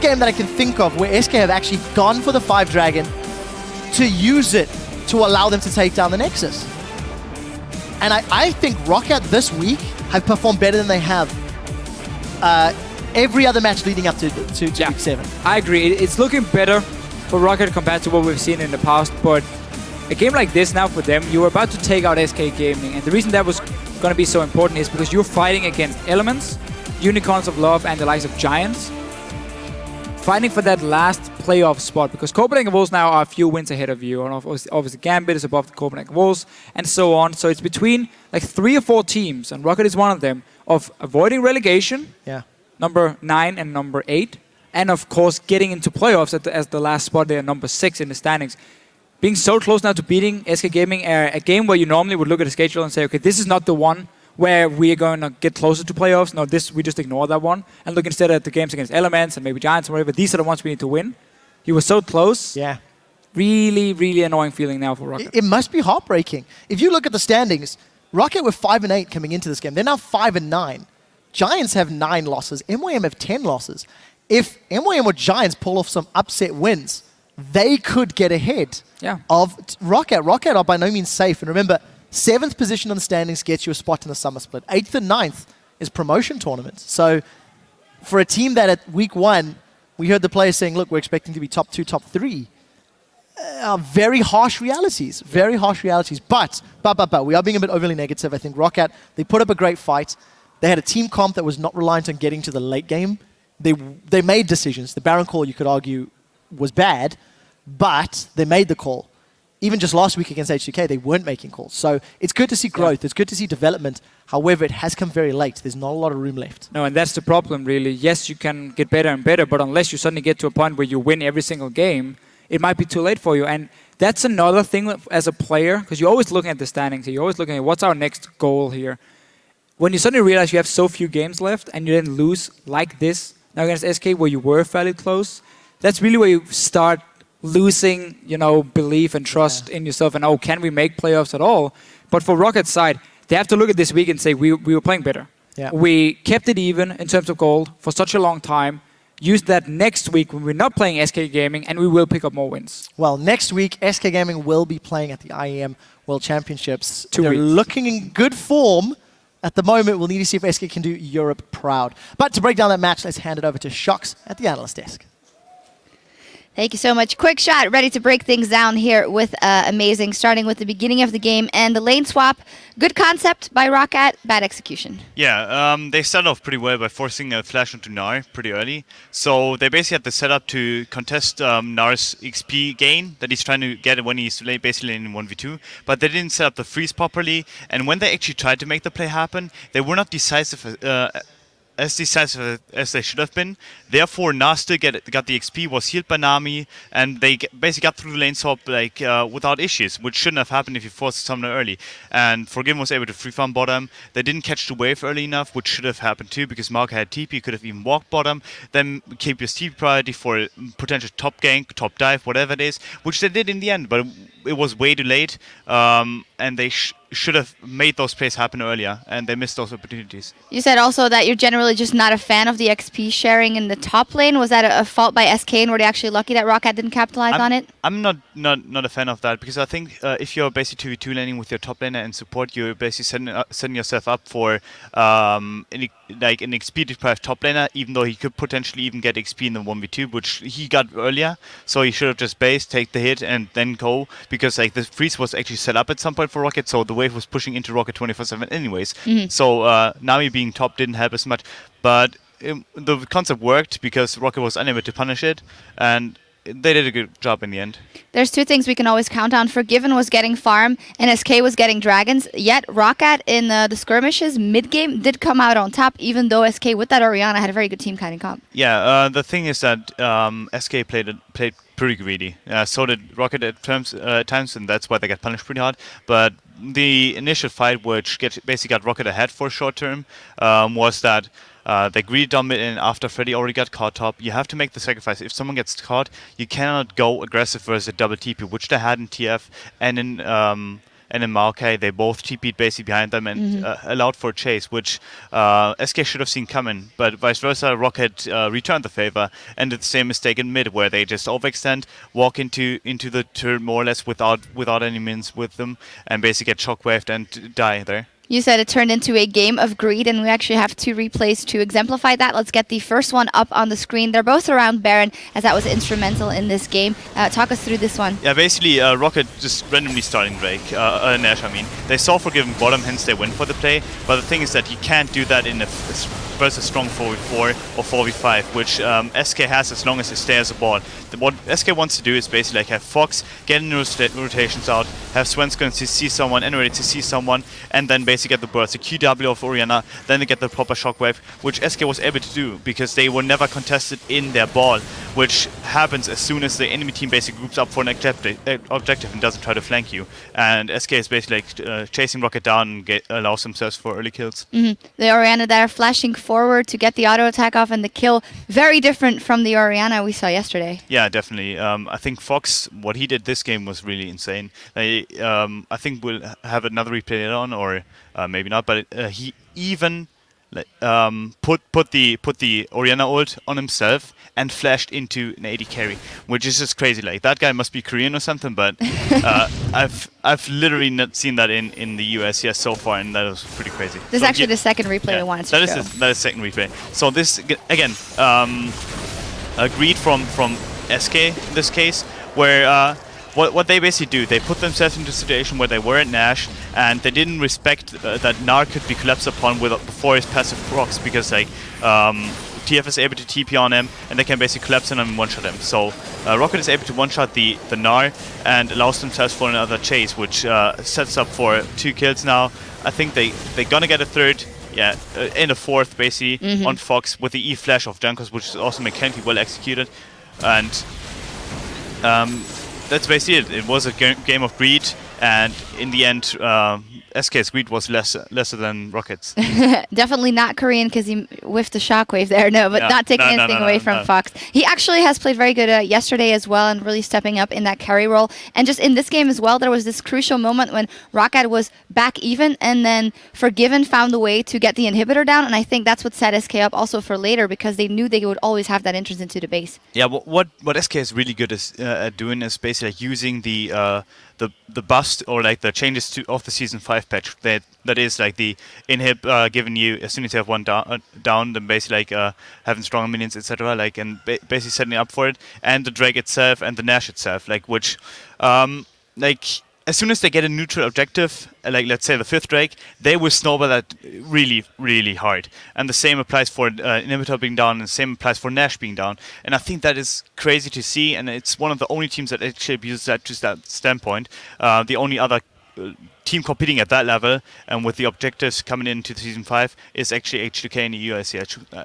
game that I can think of where SK have actually gone for the 5 Dragon to use it to allow them to take down the Nexus. And I think Roccat this week have performed better than they have every other match leading up to week 7. I agree. It's looking better for Roccat compared to what we've seen in the past, but a game like this now for them, you were about to take out SK Gaming, and the reason that was going to be so important is because you're fighting against Elements, Unicorns of Love, and the likes of Giants, fighting for that last playoff spot, because Copenhagen Wolves now are a few wins ahead of you, and obviously Gambit is above the Copenhagen Wolves, and so on. So it's between like 3 or 4 teams, and Roccat is one of them, of avoiding relegation, number 9 and number 8, and of course getting into playoffs as the last spot. They are number 6 in the standings. Being so close now to beating SK Gaming, a game where you normally would look at the schedule and say, okay, this is not the one where we are going to get closer to playoffs. No, we just ignore that one and look instead at the games against Elements and maybe Giants or whatever. These are the ones we need to win. You were so close. Yeah. Really, really annoying feeling now for Roccat. It must be heartbreaking. If you look at the standings, Roccat were 5-8 coming into this game. They're now 5-9. Giants have 9 losses. MYM have 10 losses. If MYM or Giants pull off some upset wins, they could get ahead of Roccat. Roccat are by no means safe. And remember, 7th position on the standings gets you a spot in the summer split. 8th and 9th is promotion tournaments. So for a team that at week 1, we heard the players saying, look, we're expecting to be top 2, top 3. Very harsh realities, very harsh realities. But, we are being a bit overly negative. I think Roccat, they put up a great fight. They had a team comp that was not reliant on getting to the late game. They made decisions. The Baron call, you could argue, was bad, but they made the call. Even just last week against H2K, they weren't making calls. So it's good to see growth. It's good to see development. However, it has come very late. There's not a lot of room left. No, and that's the problem, really. Yes, you can get better and better, but unless you suddenly get to a point where you win every single game, it might be too late for you. And that's another thing as a player, because you're always looking at the standings. You're always looking at what's our next goal here. When you suddenly realize you have so few games left and you then lose like this, now against SK where you were fairly close, that's really where you start losing, belief and trust in yourself and, can we make playoffs at all? But for Rocket's side, they have to look at this week and say, we were playing better. Yeah. We kept it even in terms of gold for such a long time. Use that next week when we're not playing SK Gaming, and we will pick up more wins. Well, next week, SK Gaming will be playing at the IEM World Championships. 2 They're weeks. looking in good form. At the moment, we'll need to see if SK can do Europe proud. But to break down that match, let's hand it over to Shox at the analyst desk. Thank you so much. Quick shot, ready to break things down here with Amazing, starting with the beginning of the game and the lane swap. Good concept by Roccat, bad execution. Yeah, they started off pretty well by forcing a flash onto Gnar pretty early. So they basically had the setup to contest Gnar's XP gain that he's trying to get when he's basically in 1v2. But they didn't set up the freeze properly. And when they actually tried to make the play happen, they were not decisive as decisive as they should have been. Therefore, Gnar still got the XP, was healed by Nami, and they basically got through the lane swap without issues, which shouldn't have happened if you forced someone early. And Forgiven was able to free farm bottom. They didn't catch the wave early enough, which should have happened too, because Marka had TP, could have even walked bottom, then keep his TP priority for a potential top gank, top dive, whatever it is, which they did in the end, but it was way too late, and they should have made those plays happen earlier, and they missed those opportunities. You said also that you're generally just not a fan of the XP sharing in the top lane. Was that a fault by SK, and were they actually lucky that Roccat didn't capitalize on it? I'm not a fan of that, because I think if you're basically 2v2 laning with your top laner and support, you're basically setting yourself up for an XP deprived top laner, even though he could potentially even get XP in the 1v2, which he got earlier. So he should have just based, take the hit, and then go, because the freeze was actually set up at some point for Roccat, so the wave was pushing into Roccat 24/7 anyways. So Nami being top didn't help as much, but the concept worked because Roccat was unable to punish it, and they did a good job in the end. There's two things we can always count on. Forgiven was getting farm, and SK was getting dragons. Yet Roccat in the skirmishes mid-game did come out on top, even though SK with that Orianna had a very good team kind of comp. Yeah, the thing is that SK played pretty greedy. So did Roccat at times, and that's why they got punished pretty hard. But the initial fight, which basically got Roccat ahead for a short term, was that they greedy dump it in after Freddy already got caught top. You have to make the sacrifice. If someone gets caught, you cannot go aggressive versus a double TP, which they had in TF and in Maokai. They both TP'd basically behind them and allowed for a chase, which SK should have seen coming. But vice versa, Roccat returned the favor and did the same mistake in mid, where they just overextend, walk into the turn more or less without any mins with them, and basically get shockwaved and die there. You said it turned into a game of greed, and we actually have two replays to exemplify that. Let's get the first one up on the screen. They're both around Baron, as that was instrumental in this game. Talk us through this one. Yeah, basically, Roccat just randomly starting Drake, Nash, I mean. They saw Forgiven bottom, hence they went for the play, but the thing is that you can't do that in versus strong 4v4 or 4v5, which SK has as long as they stay as a ball. What SK wants to do is basically have Fox get in rotations out, have Svenska to see someone, and ready to see someone, and then basically get the burst, the QW of Orianna, then they get the proper shockwave, which SK was able to do because they were never contested in their ball, which happens as soon as the enemy team basically groups up for an objective and doesn't try to flank you. And SK is basically chasing Roccat down and allows themselves for early kills. The Orianna that are flashing forward to get the auto attack off and the kill, very different from the Orianna we saw yesterday. Yeah, definitely. I think Fox, what he did this game was really insane. I think we'll have another replay later on, or maybe not, but he even put the Orianna ult on himself and flashed into an AD carry, which is just crazy. Like, that guy must be Korean or something, but I've literally not seen that in the US yet so far, and that was pretty crazy. This is actually the second replay I wanted to show. That is second replay. So this again, agreed from SK in this case, where what they basically do, they put themselves into a situation where they were at Nash and they didn't respect that Gnar could be collapsed upon before his passive procs, because like TF is able to TP on him and they can basically collapse him and one-shot him. So Roccat is able to one-shot the Gnar and allows themselves for another chase, which sets up for 2 kills now. I think they're gonna get a third. Yeah, in a fourth basically on Fox with the E-Flash of Jankos, which is also mechanically well executed. And that's basically it. It was a game of greed, and in the end, SK's greed was lesser than Rocket's. Definitely not Korean because he whiffed the shockwave there. No, but not taking anything away from Fox. He actually has played very good yesterday as well, and really stepping up in that carry role. And just in this game as well, there was this crucial moment when Roccat was back even, and then Forgiven found a way to get the inhibitor down. And I think that's what set SK up also for later, because they knew they would always have that entrance into the base. Yeah, what SK is really good at doing is basically like using the bust or like the changes of the Season 5 patch. That is like the inhib giving you, as soon as you have one down, then basically like having stronger minions, etc. Like, and basically setting up for it, and the Drake itself and the Nash itself, like, which like as soon as they get a neutral objective, like let's say the 5th Drake, they will snowball that really, really hard. And the same applies for Inhibitor being down, and the same applies for Nash being down. And I think that is crazy to see, and it's one of the only teams that actually abuses that to that standpoint. The only other team competing at that level, and with the objectives coming into Season 5, is actually H2K in the US,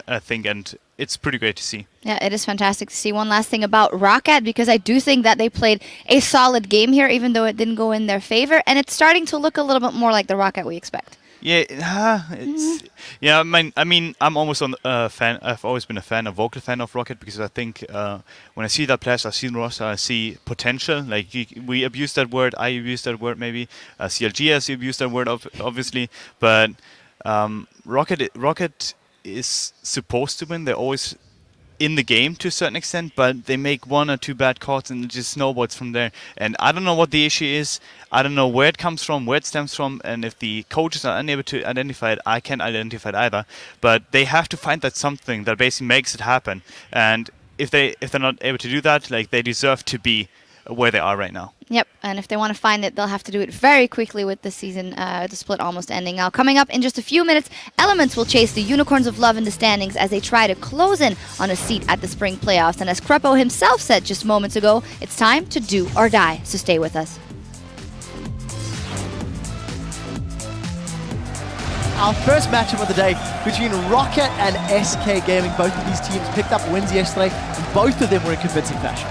I think, and it's pretty great to see. Yeah, it is fantastic to see. One last thing about Roccat, because I do think that they played a solid game here, even though it didn't go in their favor, and it's starting to look a little bit more like the Roccat we expect. Yeah, yeah. I mean, I'm almost a fan. I've always been a vocal fan of Roccat, because I think when I see that players, I see roster, I see potential. Like we abuse that word, I abuse that word, maybe CLG has abused that word, obviously. But Roccat is supposed to win. They're always in the game to a certain extent, but they make 1 or 2 bad calls and it just snowballs from there. And I don't know what the issue is. I don't know where it comes from, where it stems from, and if the coaches are unable to identify it, I can't identify it either. But they have to find that something that basically makes it happen. And if they're not able to do that, like, they deserve to be where they are right now. Yep, and if they want to find it, they'll have to do it very quickly with the season, the split almost ending. Now, coming up in just a few minutes, Elements will chase the Unicorns of Love in the standings as they try to close in on a seat at the spring playoffs. And as Krepo himself said just moments ago, it's time to do or die, so stay with us. Our first matchup of the day between Roccat and SK Gaming. Both of these teams picked up wins yesterday, and both of them were in convincing fashion.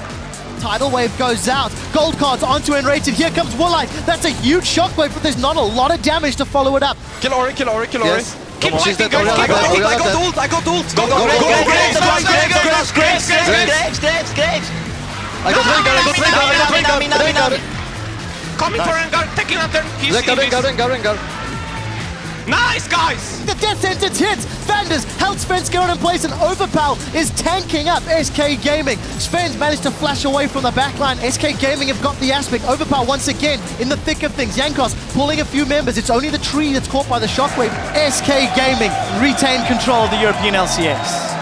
Tidal Wave goes out. Gold cards onto Enrated. Here comes Woolite. That's a huge shockwave, but there's not a lot of damage to follow it up. Kill Ori, kill Ori, kill Ori. Yes. Keep fighting, guys. Keep fighting. I got ult. I got ult. Go, go, go, go. Graves. I got Rengar. Coming for Rengar. Taking Lantern. Rengar. Nice, guys! The death sentence hits! Vander's Health Sven's going in place, and Overpow is tanking up SK Gaming. Sven's managed to flash away from the backline. SK Gaming have got the aspect. Overpow once again in the thick of things. Jankos pulling a few members. It's only the tree that's caught by the shockwave. SK Gaming retain control of the European LCS.